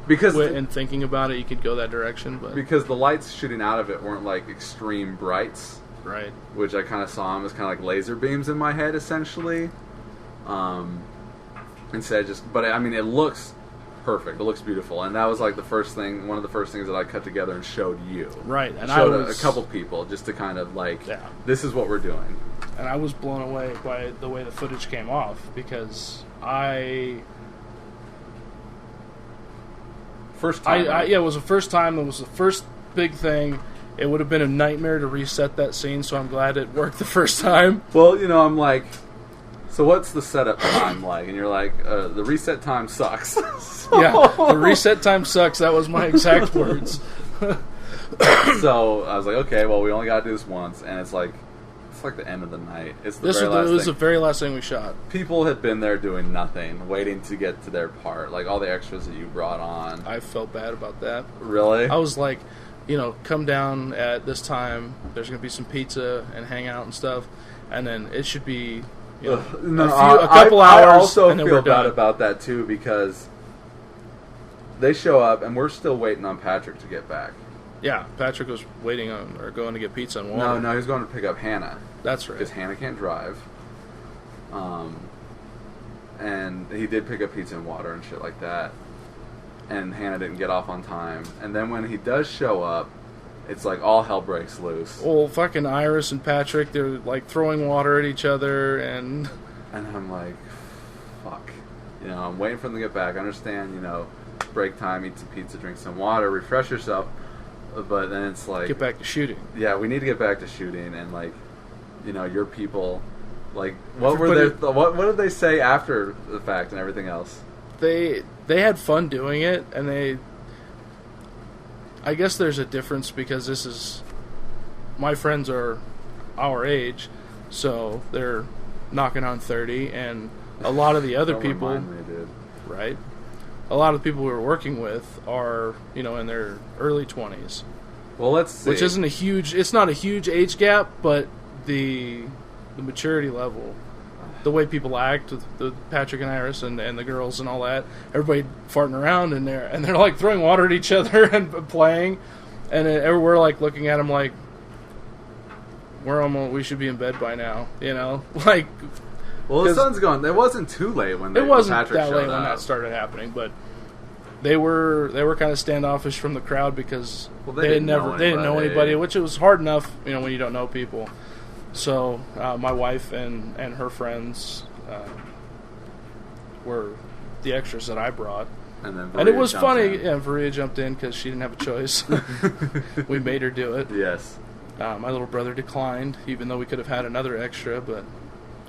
in thinking about it, you could go that direction. But because the lights shooting out of it weren't like extreme brights. Right. Which I kind of saw them as kind of like laser beams in my head, essentially. Instead of but I mean, it looks perfect. It looks beautiful, and that was like one of the first things that I cut together and showed you. Right, and showed a couple people just to kind of like, this is what we're doing. And I was blown away by the way the footage came off because it was the first time. It was the first big thing. It would have been a nightmare to reset that scene, so I'm glad it worked the first time. Well, you know, I'm like, so what's the setup time like? And you're like, the reset time sucks. Yeah, the reset time sucks. That was my exact words. So I was like, okay, well, we only got to do this once, and it's like the end of the night. It was the very last thing we shot. People had been there doing nothing, waiting to get to their part, like all the extras that you brought on. I felt bad about that. Really? I was like, come down at this time. There's going to be some pizza and hang out and stuff, and then it should be a couple hours. I also and then feel we're done. bad about that too because they show up and we're still waiting on Patrick to get back. Yeah, Patrick was waiting on or going to get pizza and water. No, he's going to pick up Hannah. That's right. Because Hannah can't drive. And he did pick up pizza and water and shit like that. And Hannah didn't get off on time. And then when he does show up, it's like all hell breaks loose. Well, fucking Iris and Patrick, they're like throwing water at each other and I'm like, fuck. I'm waiting for them to get back. I understand, break time, eat some pizza, drink some water, refresh yourself. But then it's like, get back to shooting. Yeah, we need to get back to shooting, and like, your people, like, what did they say after the fact and everything else? They had fun doing it, and I guess there's a difference because my friends are our age, so they're knocking on 30, and a lot of the other people, right? A lot of the people we were working with are, in their early 20s. Well, let's see. Which isn't it's not a huge age gap, but the maturity level, the way people act with the Patrick and Iris and the girls and all that, everybody farting around in there, and they're like throwing water at each other and playing, and we're like looking at them like, we should be in bed by now, like. Well, the sun's gone. It wasn't too late when it wasn't Patrick that late showed when up. that started happening, but they were kind of standoffish from the crowd because they didn't know anybody, which it was hard enough, when you don't know people. So my wife and her friends were the extras that I brought, and it was funny. Yeah, Varia jumped in because she didn't have a choice. We made her do it. Yes. My little brother declined, even though we could have had another extra, but.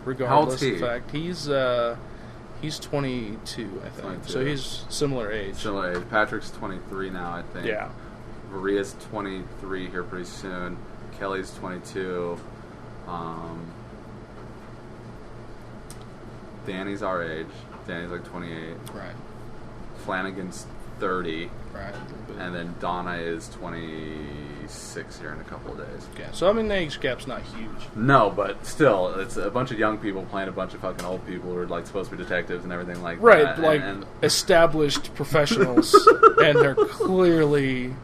Regardless of the fact, he's 22, I think. 22. So he's similar age. Similar age. Patrick's 23 now, I think. Yeah. Maria's 23 here pretty soon. Kelly's 22. Danny's our age. Danny's like 28. Right. Flanagan's 30. Right. And then Donna is 26 here in a couple of days. Yeah. So, I mean, the age gap's not huge. No, but still, it's a bunch of young people playing a bunch of fucking old people who are, like, supposed to be detectives and everything like that. Right, like, established professionals, and they're clearly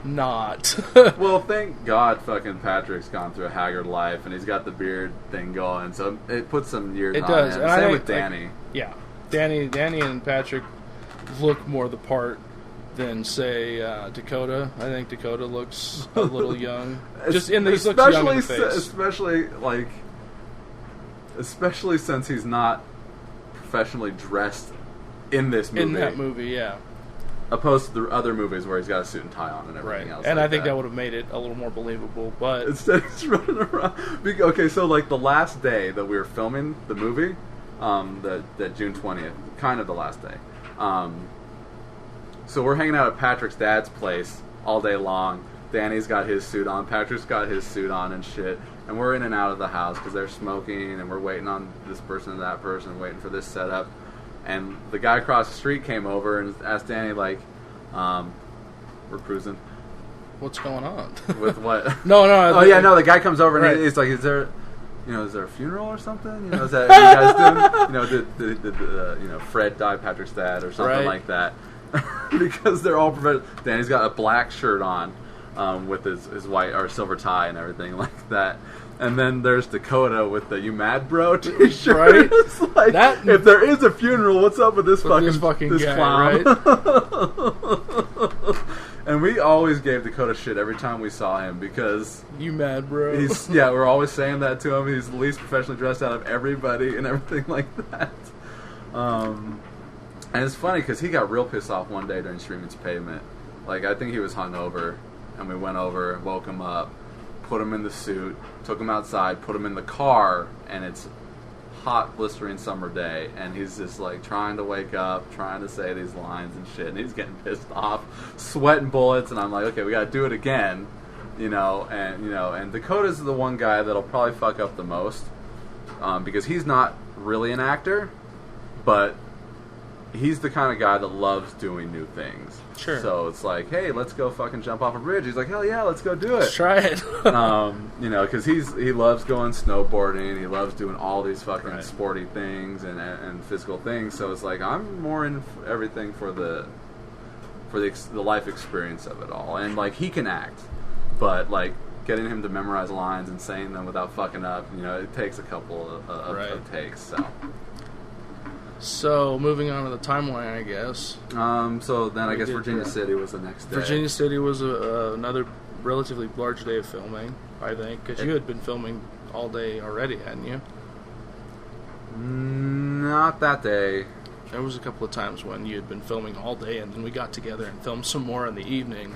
not. Well, thank God fucking Patrick's gone through a haggard life and he's got the beard thing going, so it puts some years It on does. him. And I Same think, with Danny. Yeah, Danny and Patrick look more the part than, say, Dakota. I think Dakota looks a little young. Just in the, he looks young in the face. Especially since he's not professionally dressed in this movie. In that movie, yeah. Opposed to the other movies where he's got a suit and tie on and everything Right. else. And like I think that would have made it a little more believable, but... Instead he's running around. Okay, so like the last day that we were filming the movie, that June 20th, kind of the last day. So we're hanging out at Patrick's dad's place all day long. Danny's got his suit on, Patrick's got his suit on and shit. And we're in and out of the house because they're smoking and we're waiting on this person and that person, waiting for this setup. And the guy across the street came over and asked Danny, like, we're cruising. What's going on? With what? No. Oh, yeah, no, the guy comes over and Right. he's like, is there a funeral or something? You know, is that you guys doing? Did Fred die, Patrick's dad, or something Right. like that? Because they're all professional. Danny's got a black shirt on with his white or silver tie and everything like that. And then there's Dakota with the "You Mad Bro" t-shirt. Right. It's like, That- if there is a funeral, what's up with this fucking guy, clown? right? And we always gave Dakota shit every time we saw him because You mad, bro? we're always saying that to him. He's the least professionally dressed out of everybody and everything like that. And it's funny because he got real pissed off one day during Streaming's Pavement. Like, I think he was hungover, and we went over, woke him up, put him in the suit, took him outside, put him in the car, and it's hot, blistering summer day, and he's just like trying to wake up, trying to say these lines and shit, and he's getting pissed off, sweating bullets, and I'm like, okay, we gotta do it again, and Dakota's the one guy that'll probably fuck up the most, because he's not really an actor, but he's the kind of guy that loves doing new things. Sure. So it's like, hey, let's go fucking jump off a bridge. He's like, hell yeah, let's go do it. Let's try it. Because he loves going snowboarding. He loves doing all these fucking Right. sporty things and physical things. So it's like I'm more in everything for the life experience of it all. And like he can act, but like getting him to memorize lines and saying them without fucking up, it takes a couple of takes. So, moving on to the timeline, I guess. So then I We guess did, Virginia City was the next day. Virginia City was another relatively large day of filming, I think, because you had been filming all day already, hadn't you? Not that day. There was a couple of times when you had been filming all day, and then we got together and filmed some more in the evening.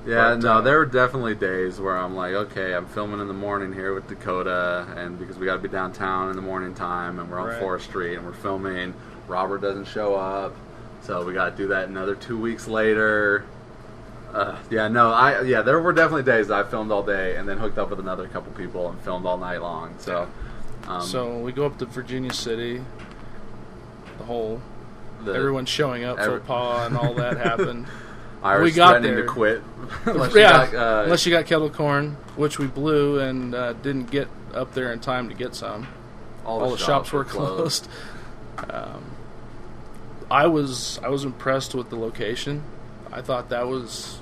Yeah, But, no, there were definitely days where I'm like, okay, I'm filming in the morning here with Dakota, and because we got to be downtown in the morning time, and we're on Right. Forest Street, and we're filming. Robert doesn't show up, so we got to do that another 2 weeks later. There were definitely days that I filmed all day, and then hooked up with another couple people and filmed all night long. So, So we go up to Virginia City. Everyone's showing up for Pa and all that happened. Iris we got threatening there. to quit. Unless you got kettle corn, which we blew and didn't get up there in time to get some. All the shops were closed. I was impressed with the location. I thought that was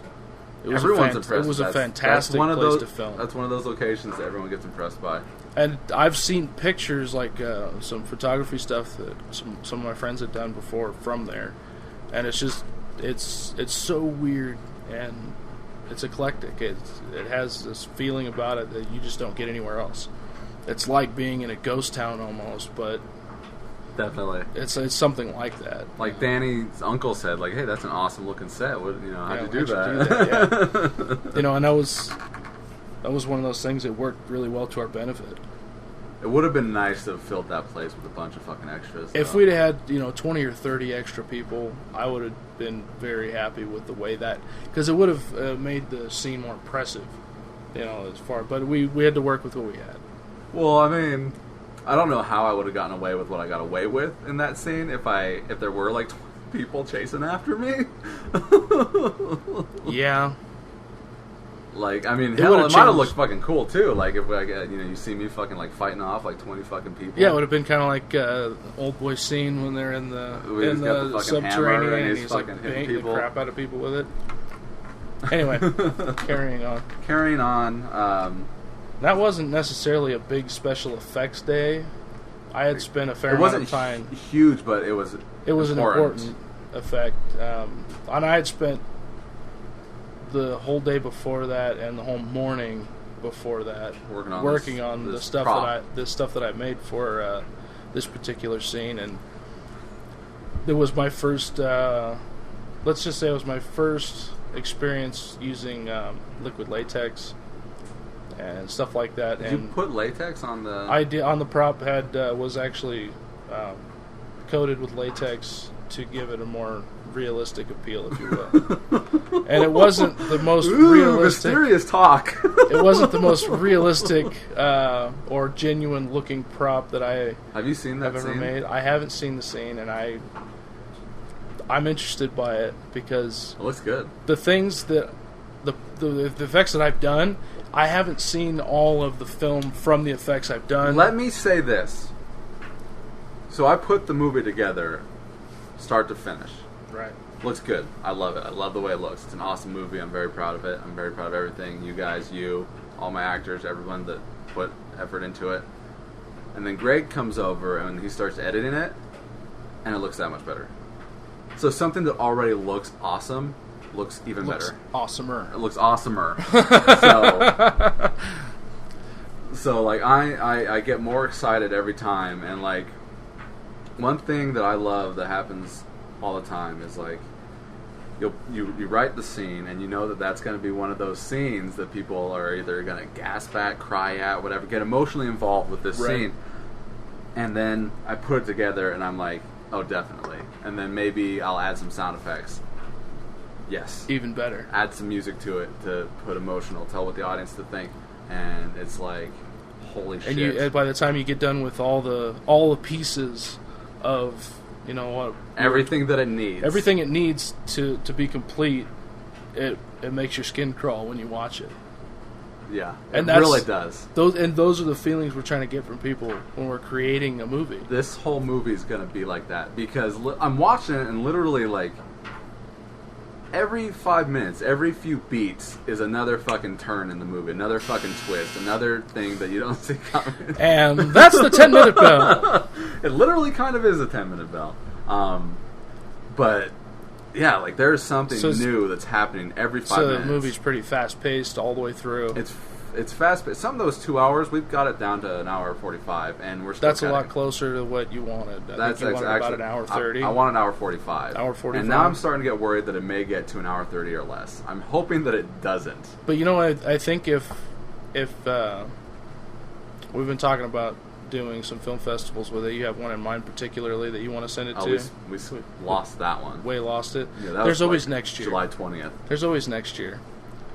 Everyone's impressed. It was a That's fantastic one of place those, to film. That's one of those locations that everyone gets impressed by. And I've seen pictures, like some photography stuff that some of my friends had done before from there, and it's just it's so weird and it's eclectic. It has this feeling about it that you just don't get anywhere else. It's like being in a ghost town almost, but Definitely. it's something like that. Like Danny's uncle said, like, "Hey, that's an awesome looking set. What, how'd you do how'd that?" you do that? And that was one of those things that worked really well to our benefit. It would have been nice to have filled that place with a bunch of fucking extras. If though. we'd had 20 or 30 extra people, I would have been very happy with the way that, because it would have made the scene more impressive, as far. But we had to work with what we had. Well, I mean, I don't know how I would have gotten away with what I got away with in that scene if there were like 20 people chasing after me. Yeah. Like, I mean, It hell, would've it might have changed. looked fucking cool too. Like if you see me fucking like fighting off like 20 fucking people. Yeah, it would have been kind of like Old Boy scene when they're in He's got the the fucking hammer subterranean and and he's he's like fucking hitting banging the people. crap out of people with it. Anyway, carrying on. Carrying on. That wasn't necessarily a big special effects day. I had spent a fair amount of time. It wasn't huge, but it was. It was an important effect, and I had spent the whole day before that and the whole morning before that working on the stuff that I made for this particular scene, and it was my first. Let's just say it was my first experience using liquid latex and stuff like that. Did you put latex on the? I did. On the prop head was actually coated with latex to give it a more realistic appeal, if you will. And it wasn't the most realistic. Mysterious talk. It wasn't the most realistic or genuine looking prop that I have you seen that have ever scene? made. I haven't seen the scene, and I'm interested by it because it looks good. The things that the effects that I've done, I haven't seen all of the film from the effects I've done. Let me say this. So I put the movie together, start to finish. Right. Looks good. I love it. I love the way it looks. It's an awesome movie. I'm very proud of it. I'm very proud of everything. You guys, all my actors, everyone that put effort into it. And then Greg comes over and he starts editing it, and it looks that much better. So something that already looks awesome looks even better. Awesomer. It looks awesomer. So like I get more excited every time, and like one thing that I love that happens all the time is like you write the scene and you know that that's going to be one of those scenes that people are either going to gasp at, cry at, whatever, get emotionally involved with this scene. And then I put it together and I'm like, oh, definitely. And then maybe I'll add some sound effects. Yes. Even better. Add some music to it to put emotional, tell what the audience to think. And it's like, holy shit. And by the time you get done with all the pieces of, everything that it needs. Everything it needs to be complete, it makes your skin crawl when you watch it. Yeah, and it really does. Those are the feelings we're trying to get from people when we're creating a movie. This whole movie is going to be like that because I'm watching it and literally like every 5 minutes, every few beats is another fucking turn in the movie, another fucking twist, another thing that you don't see coming. And that's the 10-minute bell. It literally kind of is a 10-minute bell. But yeah, like there's something new that's happening every 5 minutes. So the movie's pretty fast-paced all the way through. It's fast-paced. Some of those 2 hours, we've got it down to an hour 45, and we're still. That's a lot closer to what you wanted. I think you wanted about an hour 30. I want an hour 45. Hour 45. And now I'm starting to get worried that it may get to an hour 30 or less. I'm hoping that it doesn't. But you know what? I think if we've been talking about doing some film festivals with it, you have one in mind particularly that you want to send it to. We lost that one. Way lost it. Yeah, there's always next year. July 20th. There's always next year.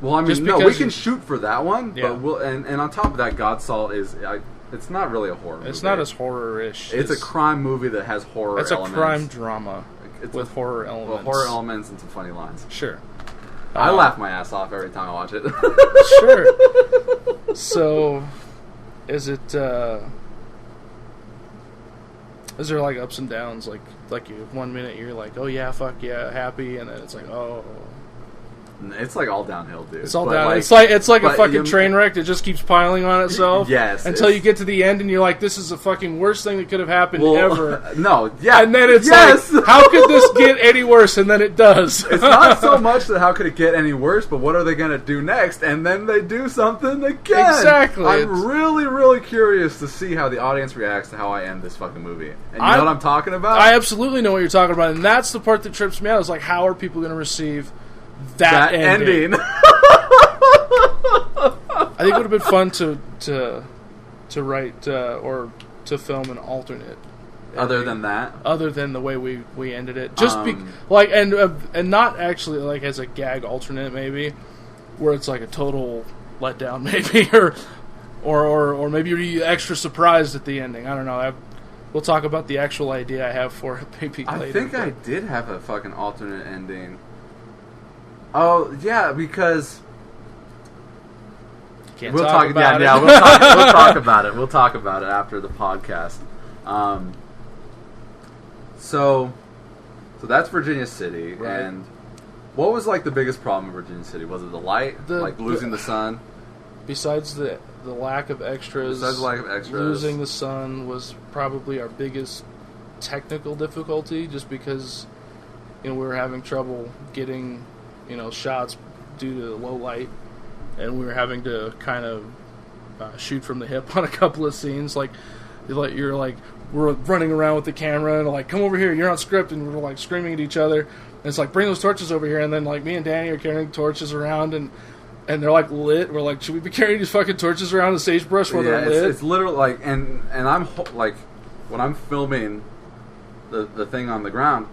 Well, I mean, no, we can shoot for that one, yeah. But we'll and on top of that, Godsalt is it's not really a horror movie. It's not as horror-ish. It's a crime movie that has horror elements. It's a crime drama with horror elements. Well, horror elements and some funny lines. Sure. I laugh my ass off every time I watch it. Sure. So, is there like ups and downs? Like 1 minute you're like, oh yeah, fuck yeah, happy, and then it's like, oh. It's like all downhill, dude. It's all downhill. It's like a fucking train wreck that just keeps piling on itself. Yes. Until you get to the end and you're like, this is the fucking worst thing that could have happened ever. No, yeah. And then it's like, how could this get any worse? And then it does. It's not so much that how could it get any worse, but what are they going to do next? And then they do something again. Exactly. I'm really, really curious to see how the audience reacts to how I end this fucking movie. And you know what I'm talking about? I absolutely know what you're talking about. And that's the part that trips me out. Is like, how are people going to receive that ending? I think it would have been fun to write or to film an alternate. Other than that, other than the way we ended it, just and not actually like as a gag alternate, maybe where it's like a total letdown, maybe or maybe you're extra surprised at the ending. I don't know. We'll talk about the actual idea I have for it maybe later. I think I did have a fucking alternate ending. Oh yeah, because we'll talk about it. Yeah, we'll talk about it. We'll talk about it after the podcast. So that's Virginia City, right. and What was like the biggest problem in Virginia City? Was it the light, like losing the sun? Besides the lack of extras, losing the sun was probably our biggest technical difficulty, just because we were having trouble getting shots due to the low light, and we were having to kind of shoot from the hip on a couple of scenes. Like you're like we're running around with the camera and like, come over here, you're on script, and we're like screaming at each other. And it's like, bring those torches over here, and then like me and Danny are carrying torches around, and they're like lit. We're like, should we be carrying these fucking torches around the sagebrush while they're lit? It's literally like, and I'm like, when I'm filming the thing on the ground,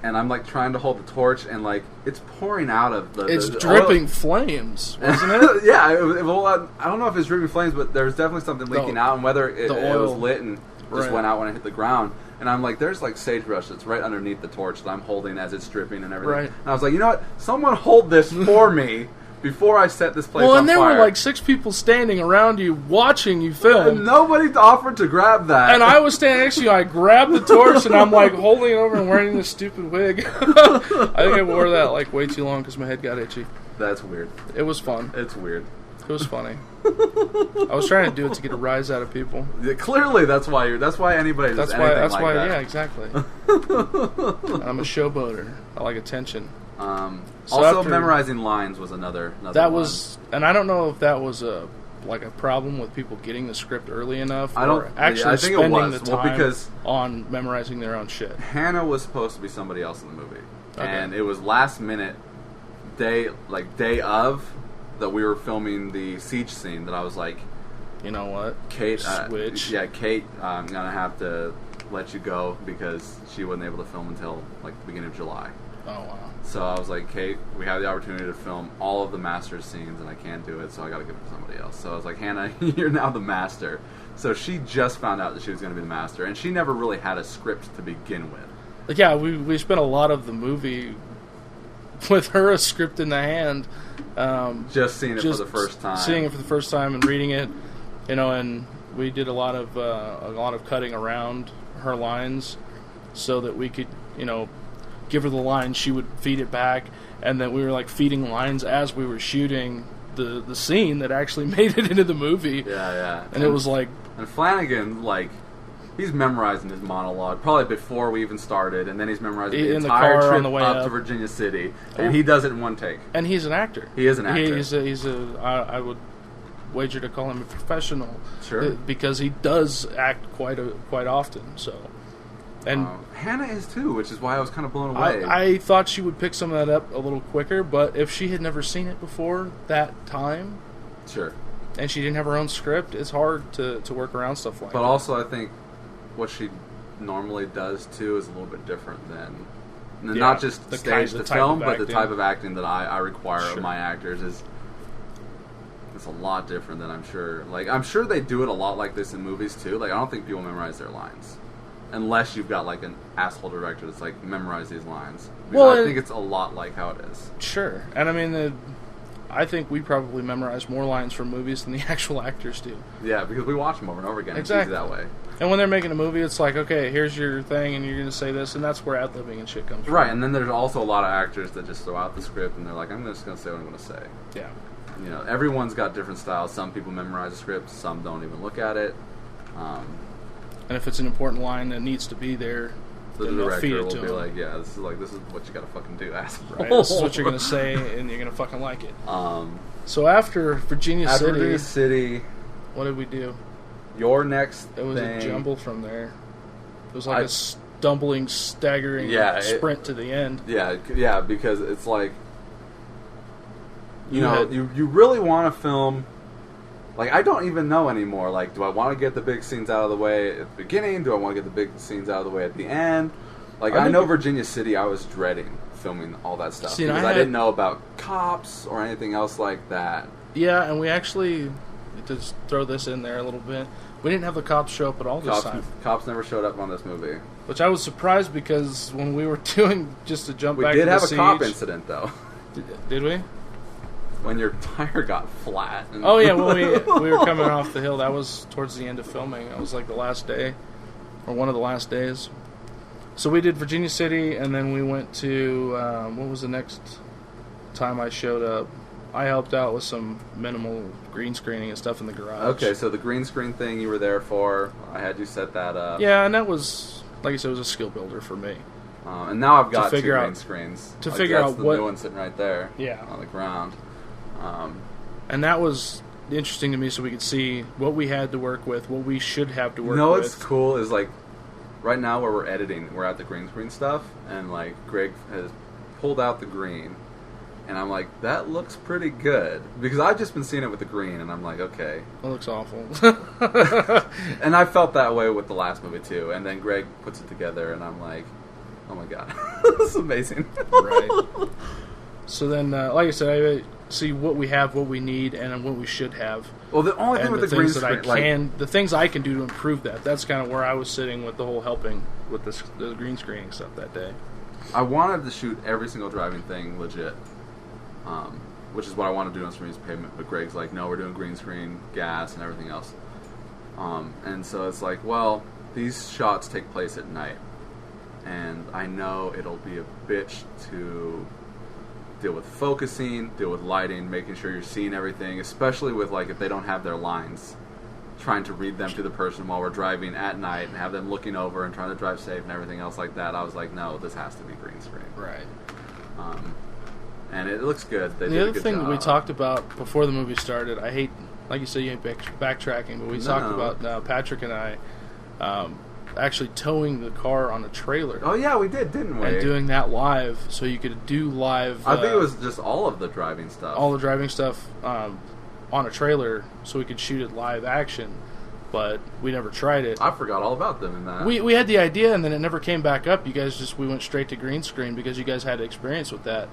and I'm like trying to hold the torch, and like it's pouring out of it's dripping flames, wasn't it? Yeah, I don't know if it's dripping flames, but there's definitely something leaking out, and whether it was lit and just went out when it hit the ground. And I'm like, there's like sagebrush that's right underneath the torch that I'm holding as it's dripping and everything. Right. And I was like, you know what? Someone hold this for me before I set this place on fire. Well, and there were like 6 people standing around you watching you film. And nobody offered to grab that. And I was standing next to you. I grabbed the torch and I'm like holding it over and wearing this stupid wig. I think I wore that like way too long because my head got itchy. That's weird. It was fun. It's weird. It was funny. I was trying to do it to get a rise out of people. Yeah, clearly, that's why anybody does anything like that. Yeah, exactly. I'm a showboater. I like attention. Also, memorizing lines was another that one. was, and I don't know if that was a problem with people getting the script early enough, or actually spending the time because on memorizing their own shit. Hannah was supposed to be somebody else in the movie, okay. And it was last minute, day of. That we were filming the siege scene, that I was like, you know what, Kate, switch. Kate, I'm gonna have to let you go because she wasn't able to film until like the beginning of July. Oh wow! So I was like, Kate, we have the opportunity to film all of the master's scenes, and I can't do it, so I got to give it to somebody else. So I was like, Hannah, you're now the master. So she just found out that she was going to be the master, and she never really had a script to begin with. Like, yeah, we spent a lot of the movie with her a script in the hand. Just seeing it for the first time. Seeing it for the first time and reading it, and we did a lot of cutting around her lines so that we could, give her the line, she would feed it back, and then we were like feeding lines as we were shooting the scene that actually made it into the movie. Yeah. And it was like... And Flanagan, like... He's memorizing his monologue probably before we even started, and then he's memorizing the entire trip up to Virginia City, and he does it in one take. And he's an actor. He is an actor. I would wager to call him a professional, sure, because he does act quite often. So, and Hannah is too, which is why I was kind of blown away. I thought she would pick some of that up a little quicker, but if she had never seen it before that time, sure, and she didn't have her own script, it's hard to work around stuff like that. But also, I think what she normally does too is a little bit different than not just the film, but the type of acting that I require of my actors is it's a lot different than I'm sure. Like, I'm sure they do it a lot like this in movies too. Like, I don't think people memorize their lines unless you've got like an asshole director that's like, memorize these lines. Because I think it's a lot like how it is. Sure, and I mean I think we probably memorize more lines from movies than the actual actors do. Yeah, because we watch them over and over again. Exactly. It's easy that way. And when they're making a movie, it's like, okay, here's your thing, and you're going to say this, and that's where ad-libbing and shit comes from. Right, and then there's also a lot of actors that just throw out the script, and they're like, I'm just going to say what I'm going to say. Yeah. Everyone's got different styles. Some people memorize the script, some don't even look at it. And if it's an important line that needs to be there, the then director feed it will to be them. like, yeah, this is what you got to fucking do, asshole. Right, this is what you're going to say, and you're going to fucking like it. So after Virginia City, what did we do? Your next It was thing, a jumble from there. It was like a stumbling, staggering sprint to the end. Yeah, because it's like, you really want to film. Like, I don't even know anymore. Like, do I want to get the big scenes out of the way at the beginning? Do I want to get the big scenes out of the way at the end? Like, I know Virginia City, I was dreading filming all that stuff because I didn't know about cops or anything else like that. Yeah, and we actually, to throw this in there a little bit, we didn't have the cops show up at all this time. Cops never showed up on this movie. Which I was surprised because when we were doing, just to jump back to the We did have siege, a cop incident, though. Did we? When your tire got flat. Oh, yeah, when we were coming off the hill. That was towards the end of filming. It was like the last day, or one of the last days. So we did Virginia City, and then we went to, what was the next time I showed up? I helped out with some minimal green screening and stuff in the garage. Okay, so the green screen thing you were there for, I had you set that up. Yeah, and that was, like I said, it was a skill builder for me. And now I've got two figure out- green screens. to Like, figure that's out the what- new one sitting right there. Yeah. On the ground. And that was interesting to me, so we could see what we had to work with, what we should have to work You know with. what's cool is like right now where we're editing, we're at the green screen stuff, and like Greg has pulled out the green, and I'm like, that looks pretty good because I've just been seeing it with the green, and I'm like, okay. That looks awful. And I felt that way with the last movie too, and then Greg puts it together, and I'm like, oh my god, this is amazing. Right. So then, like I said, I see what we have, what we need, and what we should have. Well, the only thing And with the the green things that screen, the things I can do to improve that. That's kind of where I was sitting with the whole helping with the green screening stuff that day. I wanted to shoot every single driving thing legit, which is what I want to do on Serene's Pavement. But Greg's like, no, we're doing green screen, gas, and everything else. And so it's like, well, these shots take place at night, and I know it'll be a bitch to deal with focusing, deal with lighting, making sure you're seeing everything, especially with like if they don't have their lines, trying to read them to the person while we're driving at night and have them looking over and trying to drive safe and everything else like that. I was like, no, this has to be green screen. Right. And it looks good. They The did a other good thing that we job. talked about before the movie started, I hate, like you said, you hate backtracking, but we talked about Patrick and I actually towing the car on a trailer. Oh yeah, we did, didn't we? And doing that live, so you could do live. I think it was just all of the driving stuff. all the driving stuff on a trailer, so we could shoot it live action. But we never tried it. I forgot all about them in that. We had the idea, and then it never came back up. You guys we went straight to green screen because you guys had experience with that.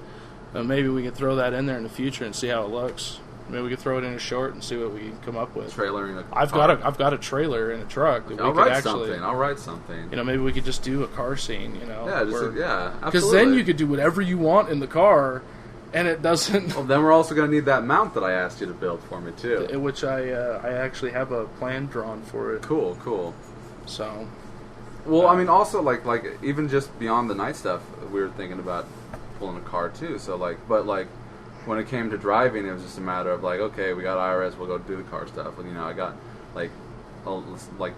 Maybe we could throw that in there in the future and see how it looks. Maybe we could throw it in a short and see what we can come up with. Trailering a I've got a trailer in a truck that I'll we could write actually. something. I'll write something. You know, maybe we could just do a car scene. You know, Yeah, absolutely. because then you could do whatever you want in the car, and it doesn't. Well, then we're also going to need that mount that I asked you to build for me too. Which I actually have a plan drawn for it. Cool. So. Well, I mean, also like even just beyond the night stuff, we were thinking about pulling a car too. So when it came to driving, it was just a matter of like, okay, we got IRS, we'll go do the car stuff. And, you know, I got like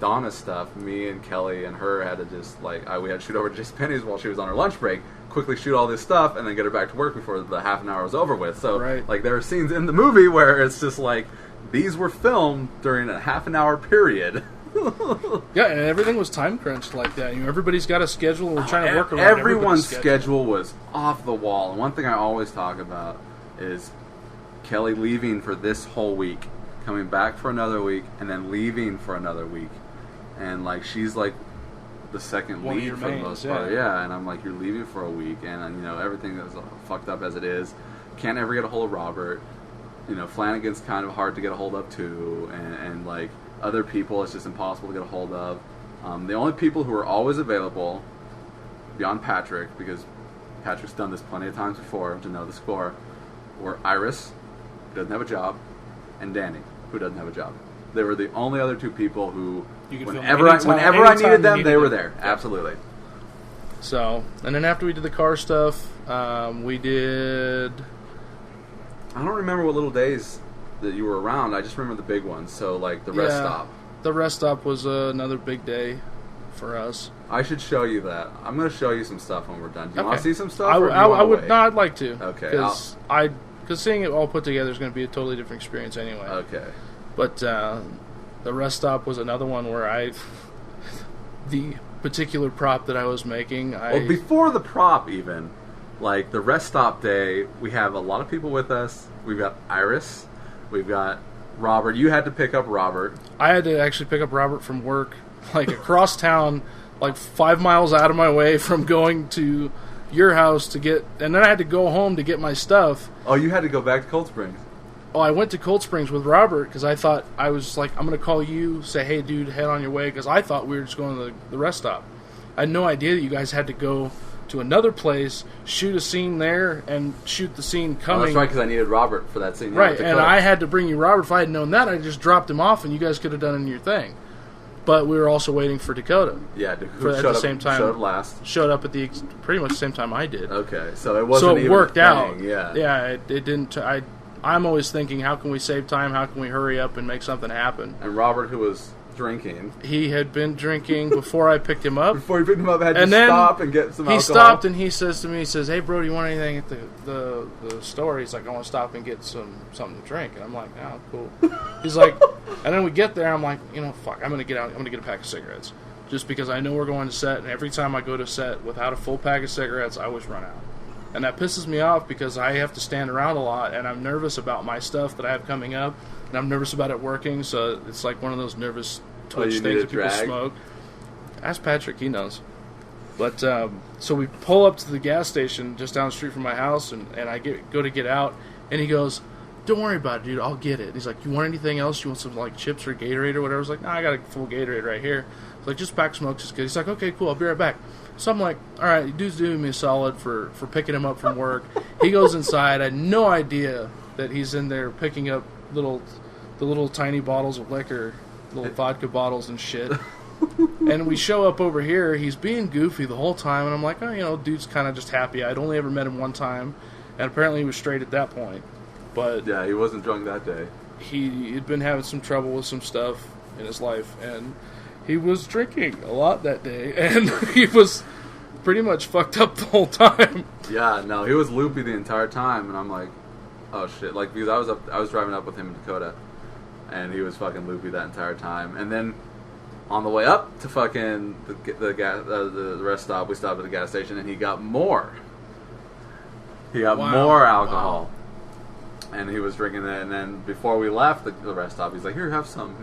Donna's stuff. Me and Kelly and her had to just we had to shoot over to JCPenney's while she was on her lunch break, quickly shoot all this stuff, and then get her back to work before the half an hour was over with. So right. There are scenes in the movie where it's just like these were filmed during a half an hour period. Yeah, and everything was time crunched like that. You know, everybody's got a schedule, and we're trying to work around everyone's everybody's schedule was off the wall. And one thing I always talk about is Kelly leaving for this whole week, coming back for another week, and then leaving for another week. And she's the second One of lead your for the mains, most part. yeah. Yeah, and I'm like, you're leaving for a week, and you know everything is fucked up as it is. Can't ever get a hold of Robert. You know, Flanagan's kind of hard to get a hold of too, and other people, it's just impossible to get a hold of. The only people who are always available, beyond Patrick, because Patrick's done this plenty of times before to know the score, were Iris, who doesn't have a job, and Danny, who doesn't have a job. They were the only other two people who, You could film whenever I anytime needed them, you they needed were them. there. Absolutely. So, and then after we did the car stuff, we did. I don't remember what little days that you were around. I just remember the big ones. So, the rest stop. The rest stop was another big day for us. I should show you that. I'm going to show you some stuff when we're done. Do you want to Okay. see some stuff? I or do you wanna would. wait? No, I'd like to. Okay, Because seeing it all put together is going to be a totally different experience anyway. Okay. But the rest stop was another one where the particular prop that I was making, Well, before the prop even, the rest stop day, we have a lot of people with us. We've got Iris. We've got Robert. You had to pick up Robert. I had to actually pick up Robert from work, across town, 5 miles out of my way from going to your house to get, and then I had to go home to get my stuff. Oh, you had to go back to Cold Springs. Oh, I went to Cold Springs with Robert because I thought I was I'm going to call you, say, hey, dude, head on your way, because I thought we were just going to the rest stop. I had no idea that you guys had to go to another place, shoot a scene there, and shoot the scene Oh, coming. that's right, because I needed Robert for that scene. Right, and I had to bring you Robert. If I had known that, I just dropped him off, and you guys could have done your thing. But we were also waiting for Dakota. Yeah, For at the same time. Showed up last. Showed up at pretty much the same time I did. Okay, so it wasn't. So it even worked a out. thing, Yeah. Yeah. It didn't. I'm always thinking, how can we save time? How can we hurry up and make something happen? And Robert, who was drinking, He had been drinking before I picked him up. before you picked him up, had And to then stop and get some alcohol. He stopped and he says to me, he says, "Hey, bro, do you want anything at the store?" He's like, "I want to stop and get something to drink." And I'm like, "Oh, cool." He's like, and then we get there. I'm like, fuck, I'm gonna get out. I'm gonna get a pack of cigarettes, just because I know we're going to set. And every time I go to set without a full pack of cigarettes, I always run out. And that pisses me off because I have to stand around a lot, and I'm nervous about my stuff that I have coming up, and I'm nervous about it working. So it's like one of those nervous twitch you things need that a people drag? smoke. Ask Patrick, he knows. But so we pull up to the gas station just down the street from my house, and I go to get out, and he goes, "Don't worry about it, dude. I'll get it." He's like, "You want anything else? You want some like chips or Gatorade or whatever?" I was like, "No, I got a full Gatorade right here." He's like, "Just pack smokes is good." He's like, "Okay, cool. I'll be right back." So I'm like, "All right, dude's doing me a solid for picking him up from work." He goes inside. I had no idea that he's in there picking up the little tiny bottles of liquor, little vodka bottles and shit. And we show up over here. He's being goofy the whole time, and I'm like, "Oh, dude's kind of just happy." I'd only ever met him one time, and apparently he was straight at that point. But Yeah, he wasn't drunk that day. he had been having some trouble with some stuff in his life, and he was drinking a lot that day, and he was pretty much fucked up the whole time. Yeah, no, he was loopy the entire time, and I'm like, oh shit, like because I was driving up with him in Dakota, and he was fucking loopy that entire time, and then on the way up to fucking the rest stop, we stopped at the gas station, and he got more. He got Wow. more alcohol. Wow. And he was drinking it, and then before we left the rest stop, he's like, "Here, have some,"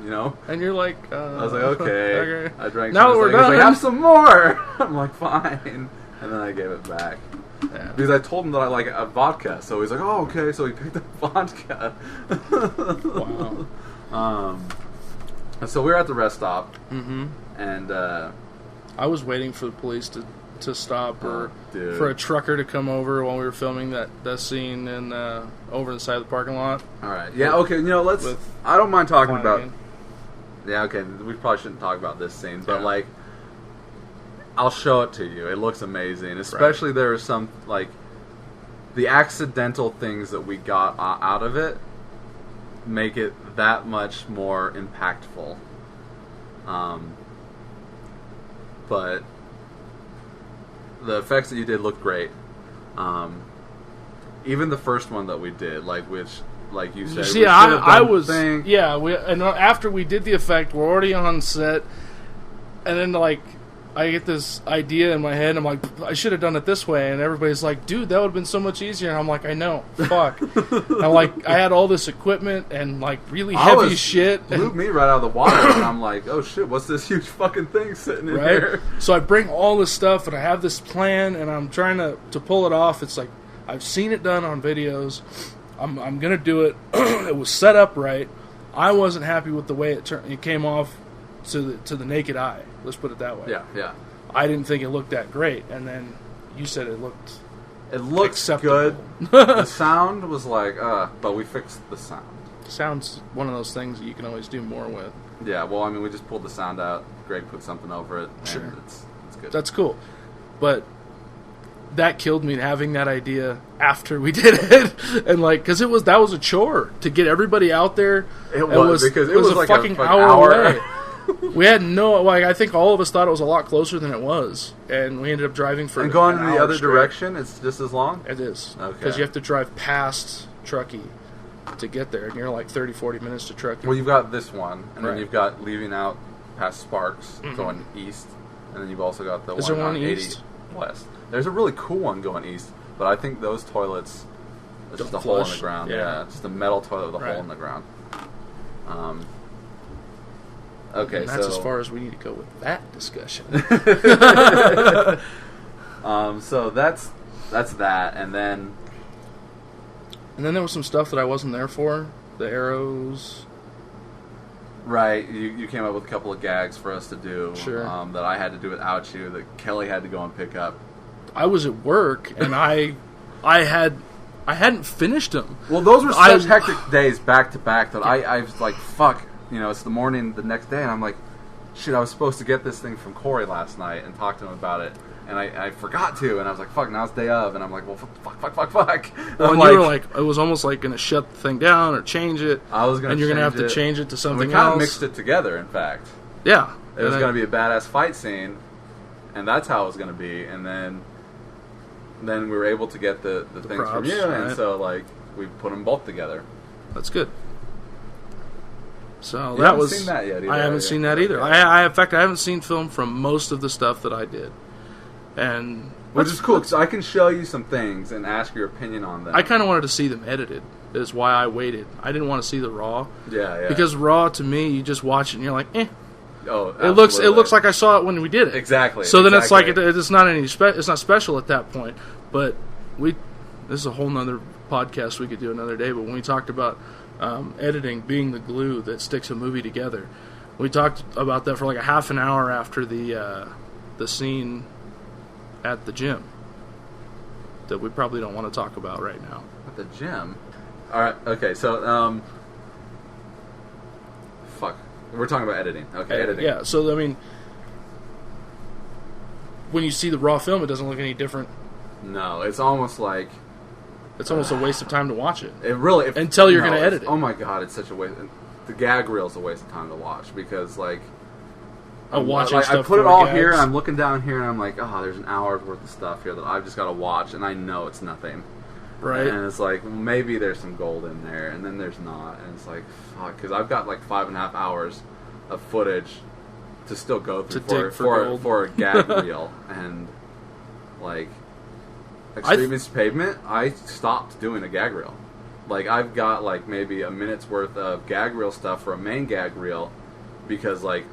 And you're like, I was like, "Okay." okay. I drank. Now some. we're He's like, done. "Have some more." I'm like, "Fine," and then I gave it back Yeah. because I told him that I like a vodka. So he's like, "Oh, okay." So he picked up vodka. Wow. And so we were at the rest stop, Mm-hmm. and I was waiting for the police to stop or dude. for a trucker to come over while we were filming that scene in over the side of the parking lot. all right, yeah, okay. Let's. with I don't mind talking about. Flanagan. Yeah, okay. We probably shouldn't talk about this scene, but Yeah. like, I'll show it to you. It looks amazing. Especially there are some like the accidental things that we got out of it make it that much more impactful. But the effects that you did looked great. Even the first one that we did, like you said, You we see, should have I done was thing. and after we did the effect, we're already on set, and then like I get this idea in my head, and I'm like, I should have done it this way, and everybody's like, dude, that would have been so much easier. And I'm like, I know, fuck. I'm like, I had all this equipment and like really heavy shit, Blew me right out of the water, and I'm like, oh shit, what's this huge fucking thing sitting in right? here? So I bring all this stuff, and I have this plan, and I'm trying to pull it off. It's like I've seen it done on videos. I'm gonna do it. It was set up right. I wasn't happy with the way it came off to the naked eye. Let's put it that way. Yeah. I didn't think it looked that great, and then you said it looked. It looks Acceptable. good. The sound was like, but we fixed the sound. Sounds one of those things that you can always do more with. Yeah, well, I mean, we just pulled the sound out. Greg put something over it, and Sure. it's good. That's cool, but that killed me having that idea after we did it, and like because that was a chore to get everybody out there. It was because it was a like fucking a fucking hour hour. away. We had I think all of us thought it was a lot closer than it was, and we ended up driving for And going an in the hour other straight. direction, it's just as long? It is. Okay. Because you have to drive past Truckee to get there, and you're like 30, 40 minutes to Truckee. Well, you've got this one, and Right. then you've got leaving out past Sparks, going east, and then you've also got the Is one there on one 80 east? west. There's a really cool one going east, but I think those toilets, it's just a Don't hole in flush? the ground. Yeah. Yeah, it's just a metal toilet with a Right. hole in the ground. Okay, And that's so as far as we need to go with that discussion. so that's that, and then And then there was some stuff that I wasn't there for. The arrows. right, you came up with a couple of gags for us to do. Sure. That I had to do without you. That Kelly had to go and pick up. I was at work, and I hadn't finished them. Well, those were I- such hectic days back to back that I was like, fuck. It's the morning the next day, and I'm like, shit, I was supposed to get this thing from Corey last night and talk to him about it. And I forgot to, and I was like, fuck, now it's day of. And I'm like, well, fuck. Well, and you were like, it was almost like going to shut the thing down or change it. I was going to, and you're going to have to change it to something else. We kind of mixed it together, in fact. Yeah. It was going to be a badass fight scene, and that's how it was going to be. And then we were able to get the things props, from you, right. and so like we put them both together. That's good. So You that haven't was. seen that yet either, I haven't seen that either. In fact, I haven't seen film from most of the stuff that I did, and which is cool because I can show you some things and ask your opinion on them. I kind of wanted to see them edited. Is why I waited. I didn't want to see the raw. Yeah. Because raw to me, you just watch it and you're like, eh. Oh, it looks like I saw it when we did it. Exactly. So then it's like it's not it's not special at that point. But this is a whole nother podcast we could do another day. But when we talked about editing being the glue that sticks a movie together, we talked about that for like a half an hour after the scene at the gym that we probably don't want to talk about right now. At the gym. All right. Okay. So fuck. We're talking about editing. Okay, editing. Yeah, so, I mean, when you see the raw film, it doesn't look any different. No, it's almost like... It's almost a waste of time to watch it. It really... Until you're going to edit it. Oh my god, it's such a waste. The gag reel is a waste of time to watch because, like... I put it all here, and I'm looking down here, and I'm like, oh, there's an hour's worth of stuff here that I've just got to watch, and I know it's nothing. Right. And it's like, well, maybe there's some gold in there, and then there's not. And it's like, fuck, because I've got like 5.5 hours of footage to still go through for a gag reel. And like, Extremist Pavement, I stopped doing a gag reel. Like, I've got like maybe a minute's worth of gag reel stuff for a main gag reel because like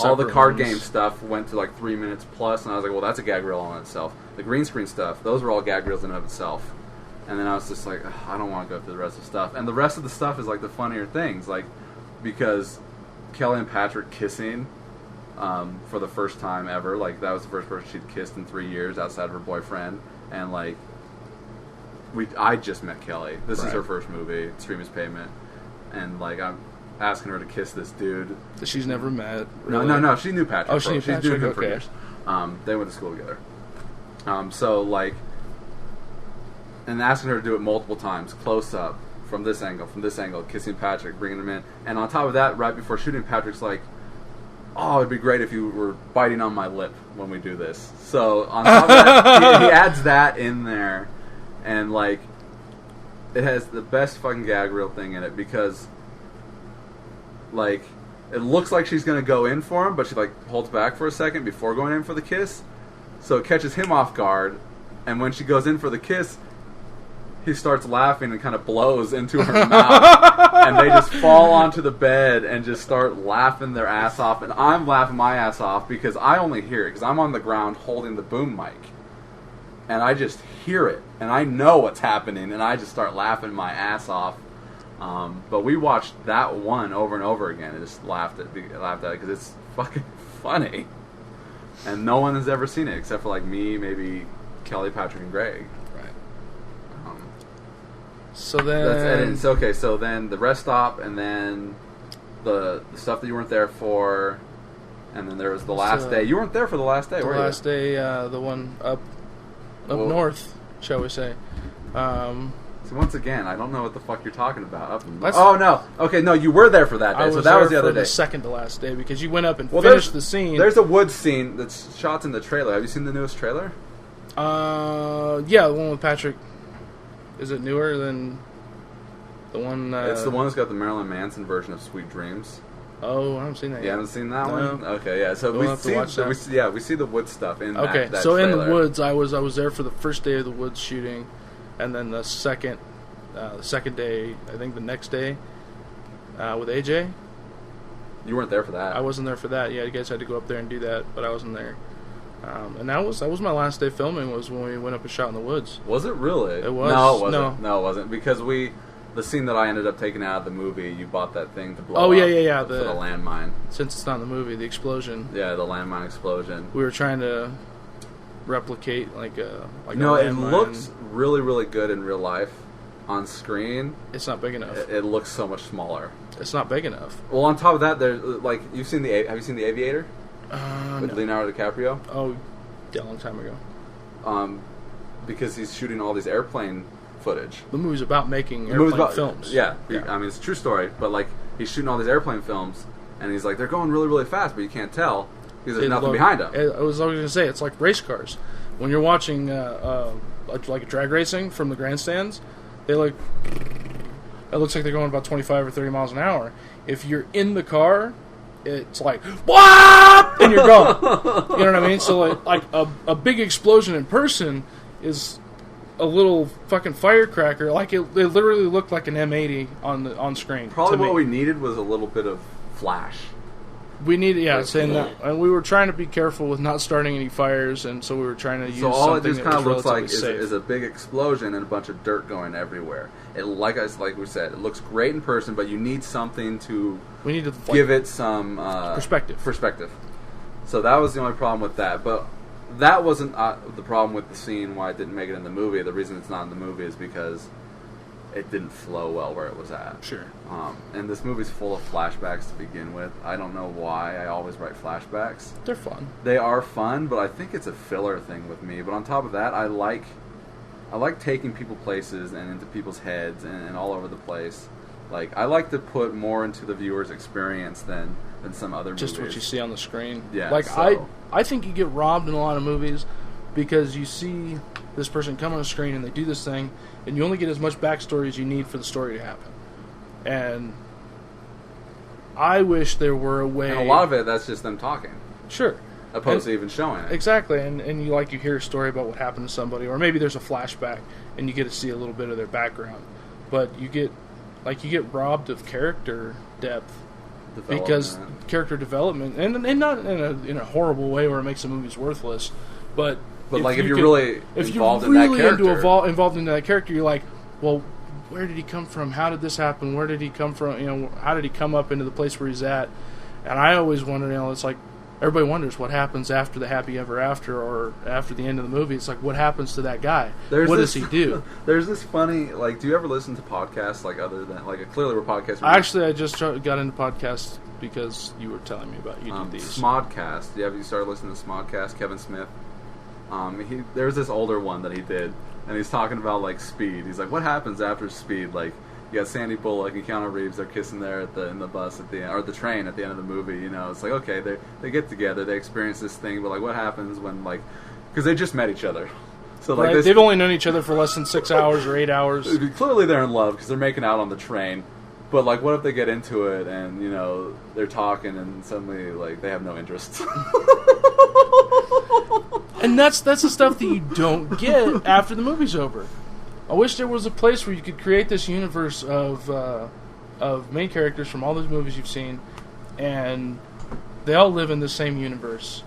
all the card game stuff went to like 3 minutes plus, and I was like, well, that's a gag reel on itself. The green screen stuff, those were all gag reels in and of itself. And then I was just like, I don't want to go through the rest of the stuff. And the rest of the stuff is like the funnier things, like because Kelly and Patrick kissing for the first time ever, like that was the first person she'd kissed in 3 years outside of her boyfriend, and like I just met Kelly. This is her first movie, Extremist Pavement, and like I'm asking her to kiss this dude that she's never met. Really. No, she knew Patrick. Oh, she knew Patrick. She's doing him for years. They went to school together. So like. And asking her to do it multiple times, close up, from this angle, kissing Patrick, bringing him in. And on top of that, right before shooting, Patrick's like, oh, it'd be great if you were biting on my lip when we do this. So on top of that, he adds that in there. And like, it has the best fucking gag reel thing in it because, like, it looks like she's going to go in for him, but she like holds back for a second before going in for the kiss. So it catches him off guard. And when she goes in for the kiss, he starts laughing and kind of blows into her mouth, and they just fall onto the bed and just start laughing their ass off, and I'm laughing my ass off because I only hear it because I'm on the ground holding the boom mic, and I just hear it, and I know what's happening, and I just start laughing my ass off. But we watched that one over and over again and just laughed at it because it's fucking funny, and no one has ever seen it except for like me, maybe Kelly, Patrick, and Greg. So then... That's editing. So, okay, so then the rest stop, and then the stuff that you weren't there for, and then there was the last day. You weren't there for the last day, were you? The last day, the one up north, shall we say. So once again, I don't know what the fuck you're talking about. Up north. Oh, no. Okay, no, you were there for that day, so that was the other day. I was there for the second to last day, because you went up and finished the scene. There's a woods scene that's shot in the trailer. Have you seen the newest trailer? Yeah, the one with Patrick. Is it newer than the one? It's the one that's got the Marilyn Manson version of Sweet Dreams. Oh, I haven't seen that yet. You haven't seen that No. one? Okay, yeah. So we see the wood stuff in that so trailer. In the woods, I was there for the first day of the woods shooting, and then the second day, I think the next day, with AJ. You weren't there for that. I wasn't there for that. Yeah, you guys had to go up there and do that, but I wasn't there. And that was my last day filming. Was when we went up and shot in the woods. Was it really? It was. No, it wasn't. No, it wasn't because the scene that I ended up taking out of the movie, you bought that thing to blow. Oh yeah. For the landmine. Since it's not in the movie, the explosion. Yeah, the landmine explosion. We were trying to replicate like a. It looks really, really good in real life. on screen, It's not big enough. it looks so much smaller. It's not big enough. Well, on top of that, there's like have you seen the Aviator with No. Leonardo DiCaprio? Oh, yeah, a long time ago. Because he's shooting all these airplane footage. The movie's about making The movie's airplane films. Yeah, I mean it's a true story, but like he's shooting all these airplane films, and he's like they're going really really fast, but you can't tell because there's nothing behind them. I was always going to say it's like race cars. When you're watching like drag racing from the grandstands, it looks like they're going about 25 or 30 miles an hour. If you're in the car, it's like what, and you're going. You know what I mean? So like a big explosion in person is a little fucking firecracker. Like it literally looked like an M80 on screen. Probably to what me. we needed was a little bit of flash. We needed, saying that, and we were trying to be careful with not starting any fires, and so we were trying to use So all it something just that kind was of looks like relatively safe. is a big explosion and a bunch of dirt going everywhere. It like we said, it looks great in person, but you need something to We need to give it some perspective. So that was the only problem with that, but that wasn't the problem with the scene. Why it didn't make it in the movie? The reason it's not in the movie is because it didn't flow well where it was at. Sure. And this movie's full of flashbacks to begin with. I don't know why I always write flashbacks. They're fun. They are fun, but I think it's a filler thing with me. But on top of that, I like taking people places and into people's heads and all over the place. Like I like to put more into the viewer's experience than some other movies. Just what you see on the screen. Yeah, Like so- I think you get robbed in a lot of movies because you see this person come on the screen and they do this thing, and you only get as much backstory as you need for the story to happen. And I wish there were a way. And a lot of it, that's just them talking, Sure. opposed to even showing it. Exactly, and you hear a story about what happened to somebody, or maybe there's a flashback and you get to see a little bit of their background, but you get robbed of character depth because character development, and not in a horrible way where it makes the movies worthless, but like if you're really involved in that character, involved in that character, you're like, well, where did he come from? How did this happen? Where did he come from? How did he come up into the place where he's at? And I always wonder, it's like everybody wonders what happens after the happy ever after or after the end of the movie. It's like, what happens to that guy? What does he do? There's this funny, like, do you ever listen to podcasts, like, other than, like, clearly we're podcasts. Actually, I just got into podcasts because you were telling me about you do these. Smodcast. Have you started listening to Smodcast? Kevin Smith. There's this older one that he did, and he's talking about, like, Speed. He's like, what happens after Speed? Like, you got Sandy Bullock and Keanu Reeves. They're kissing there in the bus at the end, or the train at the end of the movie. It's like, okay, they get together, they experience this thing, but like, what happens when, like, because they just met each other, so like right? They've only known each other for less than 6 hours or 8 hours. Clearly, they're in love because they're making out on the train. But like, what if they get into it and they're talking and suddenly like they have no interest? And that's the stuff that you don't get after the movie's over. I wish there was a place where you could create this universe of main characters from all those movies you've seen, and they all live in the same universe.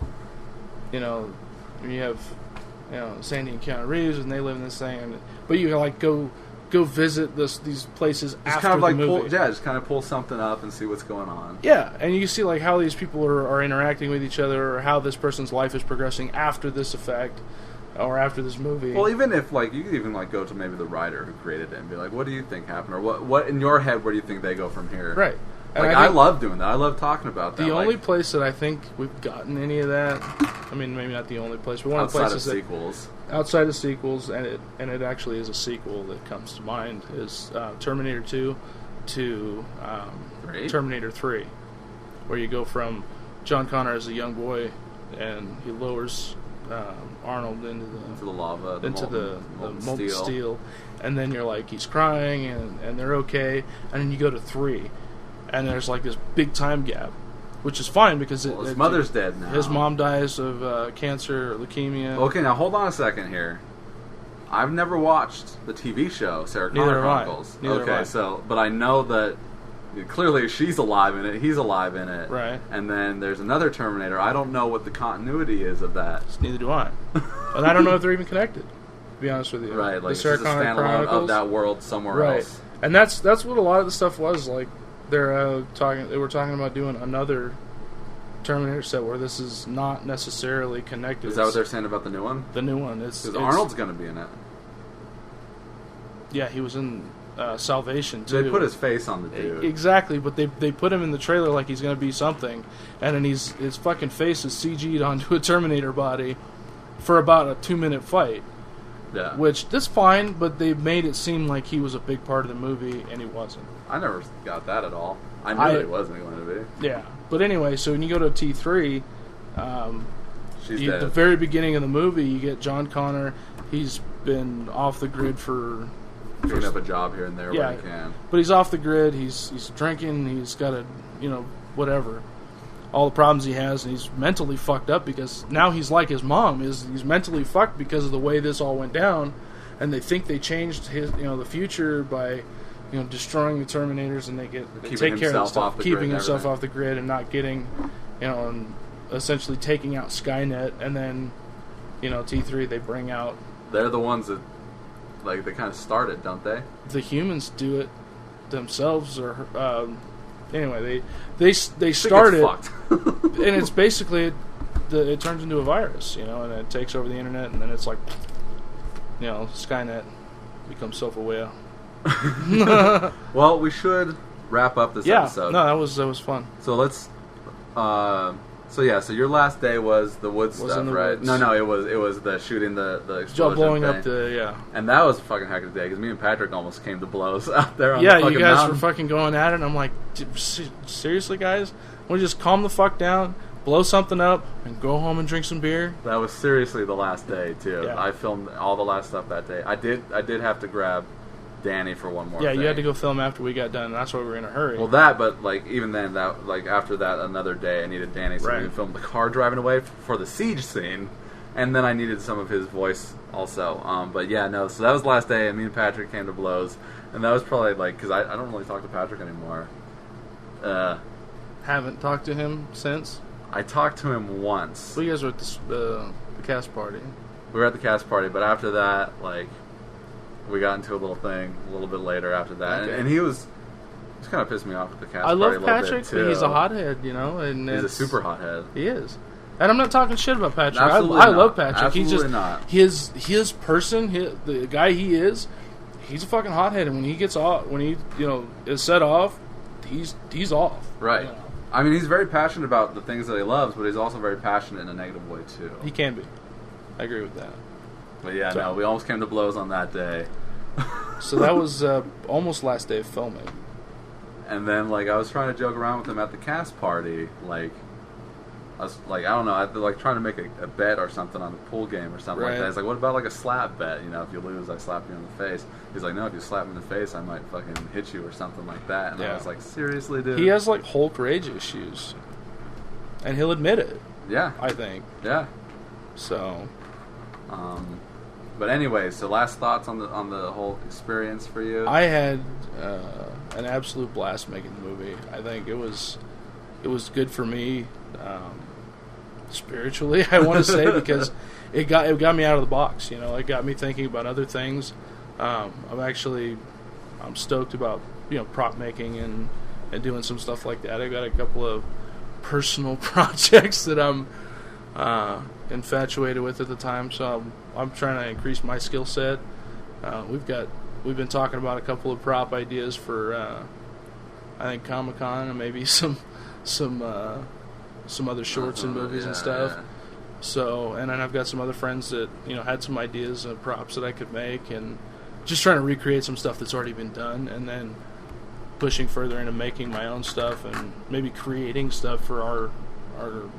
You have Sandy and Keanu Reeves, and they live in this thing. But you like go visit these places just after kind of like the movie. just kind of pull something up and see what's going on. Yeah, and you see like how these people are interacting with each other, or how this person's life is progressing after this effect. Or after this movie. Well, even if like you could even like go to maybe the writer who created it and be like, "What do you think happened?" Or what in your head? Where do you think they go from here? Right. And Like I love doing that. I love talking about that. The only place that I think we've gotten any of that, I mean, maybe not the only place, but one of the places outside of sequels, and it actually is a sequel that comes to mind, is Terminator 2 to Terminator 3, where you go from John Connor as a young boy, and he lowers Arnold into the lava, the molten steel, and then you're like, he's crying, and they're okay, and then you go to 3, and there's like this big time gap, which is fine because his mother's dead now. His mom dies of cancer, leukemia. Okay, now hold on a second here. I've never watched the TV show Sarah Connor Chronicles. But I know that clearly she's alive in it. He's alive in it. Right. And then there's another Terminator. I don't know what the continuity is of that. Neither do I. And I don't know if they're even connected, to be honest with you. Right, like the Sarah it's just a Connor standalone Chronicles, of that world somewhere else. And that's what a lot of the stuff was. Like they were talking about doing another Terminator set where this is not necessarily connected. Is that what they're saying about the new one? The new one. Because Arnold's going to be in it. Yeah, he was in Salvation too. They put his face on the dude. Exactly, but they put him in the trailer like he's going to be something, and then his fucking face is CG'd onto a Terminator body for about a 2-minute fight. Yeah. Which, that's fine, but they made it seem like he was a big part of the movie, and he wasn't. I never got that at all. I knew he wasn't going to be. Yeah. But anyway, so when you go to T3, She's dead. at the very beginning of the movie, you get John Connor. He's been off the grid for... Picking up a job here and there where he can. But he's off the grid, he's drinking, he's got a, whatever. All the problems he has, and he's mentally fucked up because now he's like his mom. He's mentally fucked because of the way this all went down, and they think they changed his, the future by, destroying the Terminators, and they take care of the stuff, keeping himself off the grid and not getting, and essentially taking out Skynet, and then, T3 they bring out. They're the ones that, like, they kind of start it, don't they? The humans do it themselves, or anyway, they start it, and it's basically it turns into a virus, and it takes over the internet, and then it's like, Skynet becomes self-aware. Well, we should wrap up this episode. No, that was fun. So let's. So your last day was the wood stuff, right? Woods. No, it was the shooting the explosion blowing thing. up the And that was a fucking heck of a day because me and Patrick almost came to blows out there on the fucking you guys mountain. were fucking going at it, and I'm like, seriously, guys? Want to just calm the fuck down, blow something up, and go home and drink some beer? That was seriously the last day too. Yeah. I filmed all the last stuff that day. I did have to grab Danny for one more thing. You had to go film after we got done, and that's why we were in a hurry. Well, but like even then, that like after that, another day, I needed Danny so we could film the car driving away for the siege scene, and then I needed some of his voice also. But yeah, no. So that was the last day, and me and Patrick came to blows, and that was probably like because I don't really talk to Patrick anymore. Haven't talked to him since. I talked to him once. Well, you guys were at the cast party. We were at the cast party, but after that, like. We got into a little thing a little bit later after that, and he was kind of pissed me off at the cast party a little bit, too. I love Patrick, but he's a hothead, and he's a super hothead. He is, and I'm not talking shit about Patrick. Absolutely I love Patrick. Absolutely he's just not. His person, the guy he is. He's a fucking hothead, and when he gets off, when he is set off, he's off. Right. I mean, he's very passionate about the things that he loves, but he's also very passionate in a negative way too. He can be. I agree with that. But yeah, no, we almost came to blows on that day. So that was almost last day of filming. And then, like, I was trying to joke around with him at the cast party. Like, I was like, I don't know, I'd like trying to make a bet or something on a pool game or something like that. He's like, what about like a slap bet? If you lose, I slap you in the face. He's like, no, if you slap me in the face, I might fucking hit you or something like that. And I was like, seriously, dude? He has like Hulk rage issues, and he'll admit it. Yeah, I think. Yeah. So. But anyway, so last thoughts on the whole experience for you? I had an absolute blast making the movie. I think it was good for me spiritually. I want to say because it got me out of the box. It got me thinking about other things. I'm stoked about prop making and doing some stuff like that. I got a couple of personal projects that I'm infatuated with at the time, so I'm trying to increase my skill set. We've been talking about a couple of prop ideas for I think Comic-Con and maybe some other shorts and movies and stuff. Yeah. So, and then I've got some other friends that had some ideas of props that I could make, and just trying to recreate some stuff that's already been done, and then pushing further into making my own stuff and maybe creating stuff for our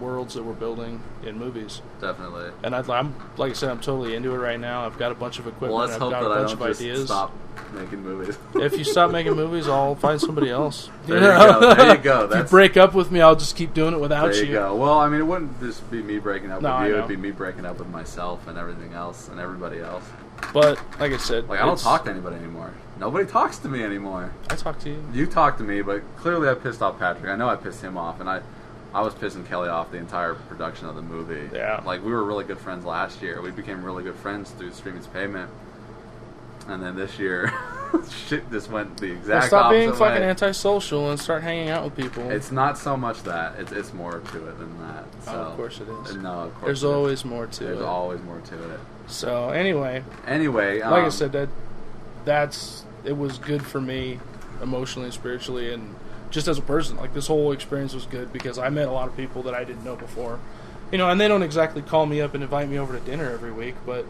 worlds that we're building in movies. Definitely. And I'm like I said, I'm totally into it right now. I've got a bunch of equipment. Well, let's hope that I don't ideas. stop making movies. If you stop making movies, I'll find somebody else. There you go. If you break up with me, I'll just keep doing it without you. There you go. Well, I mean, it wouldn't just be me breaking up with you. It would be me breaking up with myself and everything else and everybody else. But, like I said... I don't talk to anybody anymore. Nobody talks to me anymore. I talk to you. You talk to me, but clearly I pissed off Patrick. I know I pissed him off, and I was pissing Kelly off the entire production of the movie. Yeah. Like, we were really good friends last year. We became really good friends through Streaming's Payment. And then this year, shit just went the exact stop opposite being fucking way. antisocial and start hanging out with people. It's not so much that. It's more to it than that. So. Oh, of course it is. No, of course There's always more to it. There's always more to it. So, anyway. Anyway. Like I said, it was good for me emotionally and spiritually and just as a person. Like, this whole experience was good because I met a lot of people that I didn't know before. You know, and they don't exactly call me up and invite me over to dinner every week, but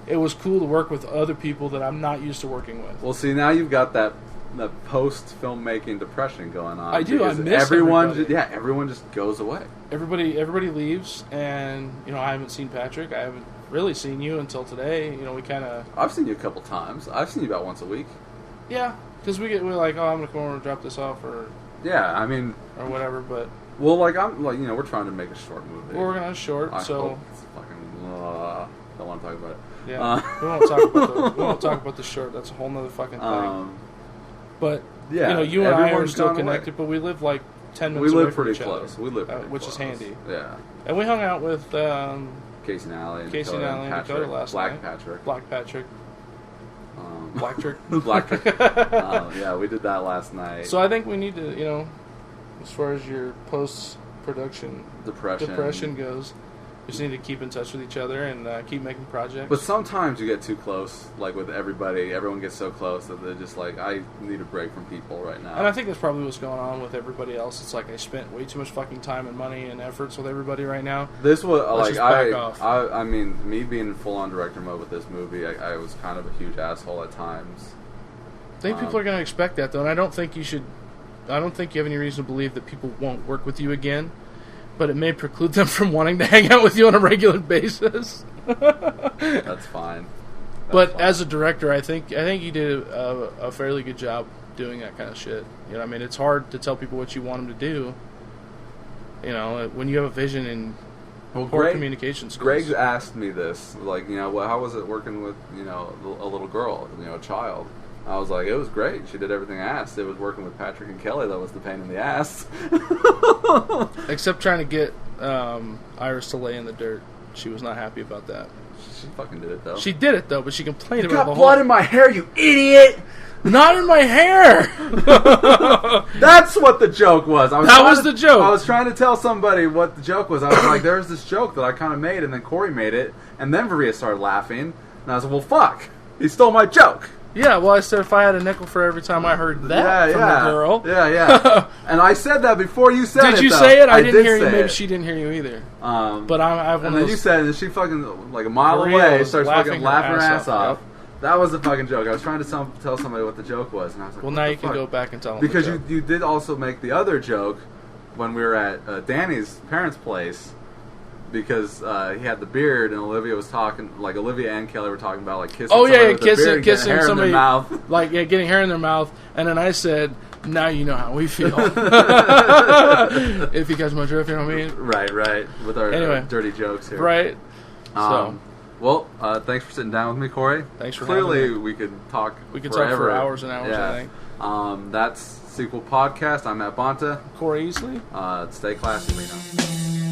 it was cool to work with other people that I'm not used to working with. Well, see, now you've got that post-filmmaking depression going on. I do. I miss everyone. everybody. Everyone just goes away. Everybody leaves, and, you know, I haven't seen Patrick. I haven't really seen you until today. You know, we kind of... I've seen you a couple times. I've seen you about once a week. Yeah, because we're like, oh, I'm going to come over and drop this off, or... Yeah, I mean... Or whatever, but... Well, like, we're trying to make a short movie. We're working on a short, I so... hope it's fucking... don't want to talk about it. Yeah, we won't talk about the short. That's a whole nother fucking thing. But, yeah, you know, you and I are everyone's still gone connected, away. but we live like 10 minutes We away live from pretty each close. other, We live pretty which close. is handy. Yeah. And we hung out with Casey and Allie, Casey and Allie and Patrick, Dakota last Black night. Patrick. Black Patrick. Black Black Trick. Yeah, we did that last night. So I think we need to, you know, as far as your post-production depression goes, we just need to keep in touch with each other and keep making projects. But sometimes you get too close, like with everybody. Everyone gets so close that they're just like, I need a break from people right now. And I think that's probably what's going on with everybody else. It's like I spent way too much fucking time and money and efforts with everybody right now. This was Let's just back off. I mean, me being in full-on director mode with this movie, I was kind of a huge asshole at times. I think people are going to expect that, though, and I don't think you have any reason to believe that people won't work with you again, but it may preclude them from wanting to hang out with you on a regular basis. That's fine. But as a director, I think you did a fairly good job doing that kind of shit. You know, I mean, it's hard to tell people what you want them to do. You know, when you have a vision and poor communication skills. Greg asked me this, like, you know, well, how was it working with, you know, a little girl, you know, a child? I was like, it was great. She did everything I asked. It was working with Patrick and Kelly that was the pain in the ass. Except trying to get Iris to lay in the dirt. She was not happy about that. She fucking did it, though. She did it, though, but she complained you about got the blood in my hair, you idiot! Not in my hair! That's what the joke was. That was the joke. I was trying to tell somebody what the joke was. I was like, there's this joke that I kind of made, and then Corey made it, and then Maria started laughing, and I was like, well, fuck. He stole my joke. Yeah, well, I said if I had a nickel for every time I heard that from the girl. Yeah. And I said that before you said it, Did you though. say it? I didn't hear you. say Maybe it. she didn't hear you either. And But I've then you said it, and she fucking, like a mile Maria away, was starts fucking laughing her ass off. Yep. That was the fucking joke. I was trying to tell somebody what the joke was, and I was like, well, what now the you can fuck? go back and tell them Because the joke. you did also make the other joke when we were at Danny's parents' place, because he had the beard, and Olivia was talking, like Olivia and Kelly were talking about like kissing. Oh somebody yeah, with the beard and getting kissing hair in somebody, their mouth. like getting hair in their mouth, and then I said, "Now you know how we feel." If you catch my drift, you know what I mean? Right. With our dirty jokes here. Right. Well, thanks for sitting down with me, Corey. Thanks for Clearly, having me. we could talk. We could forever. talk for hours and hours. Yeah. I think. That's Sequel Podcast. I'm Matt Bonta. Corey Easley. Stay classy, Lino.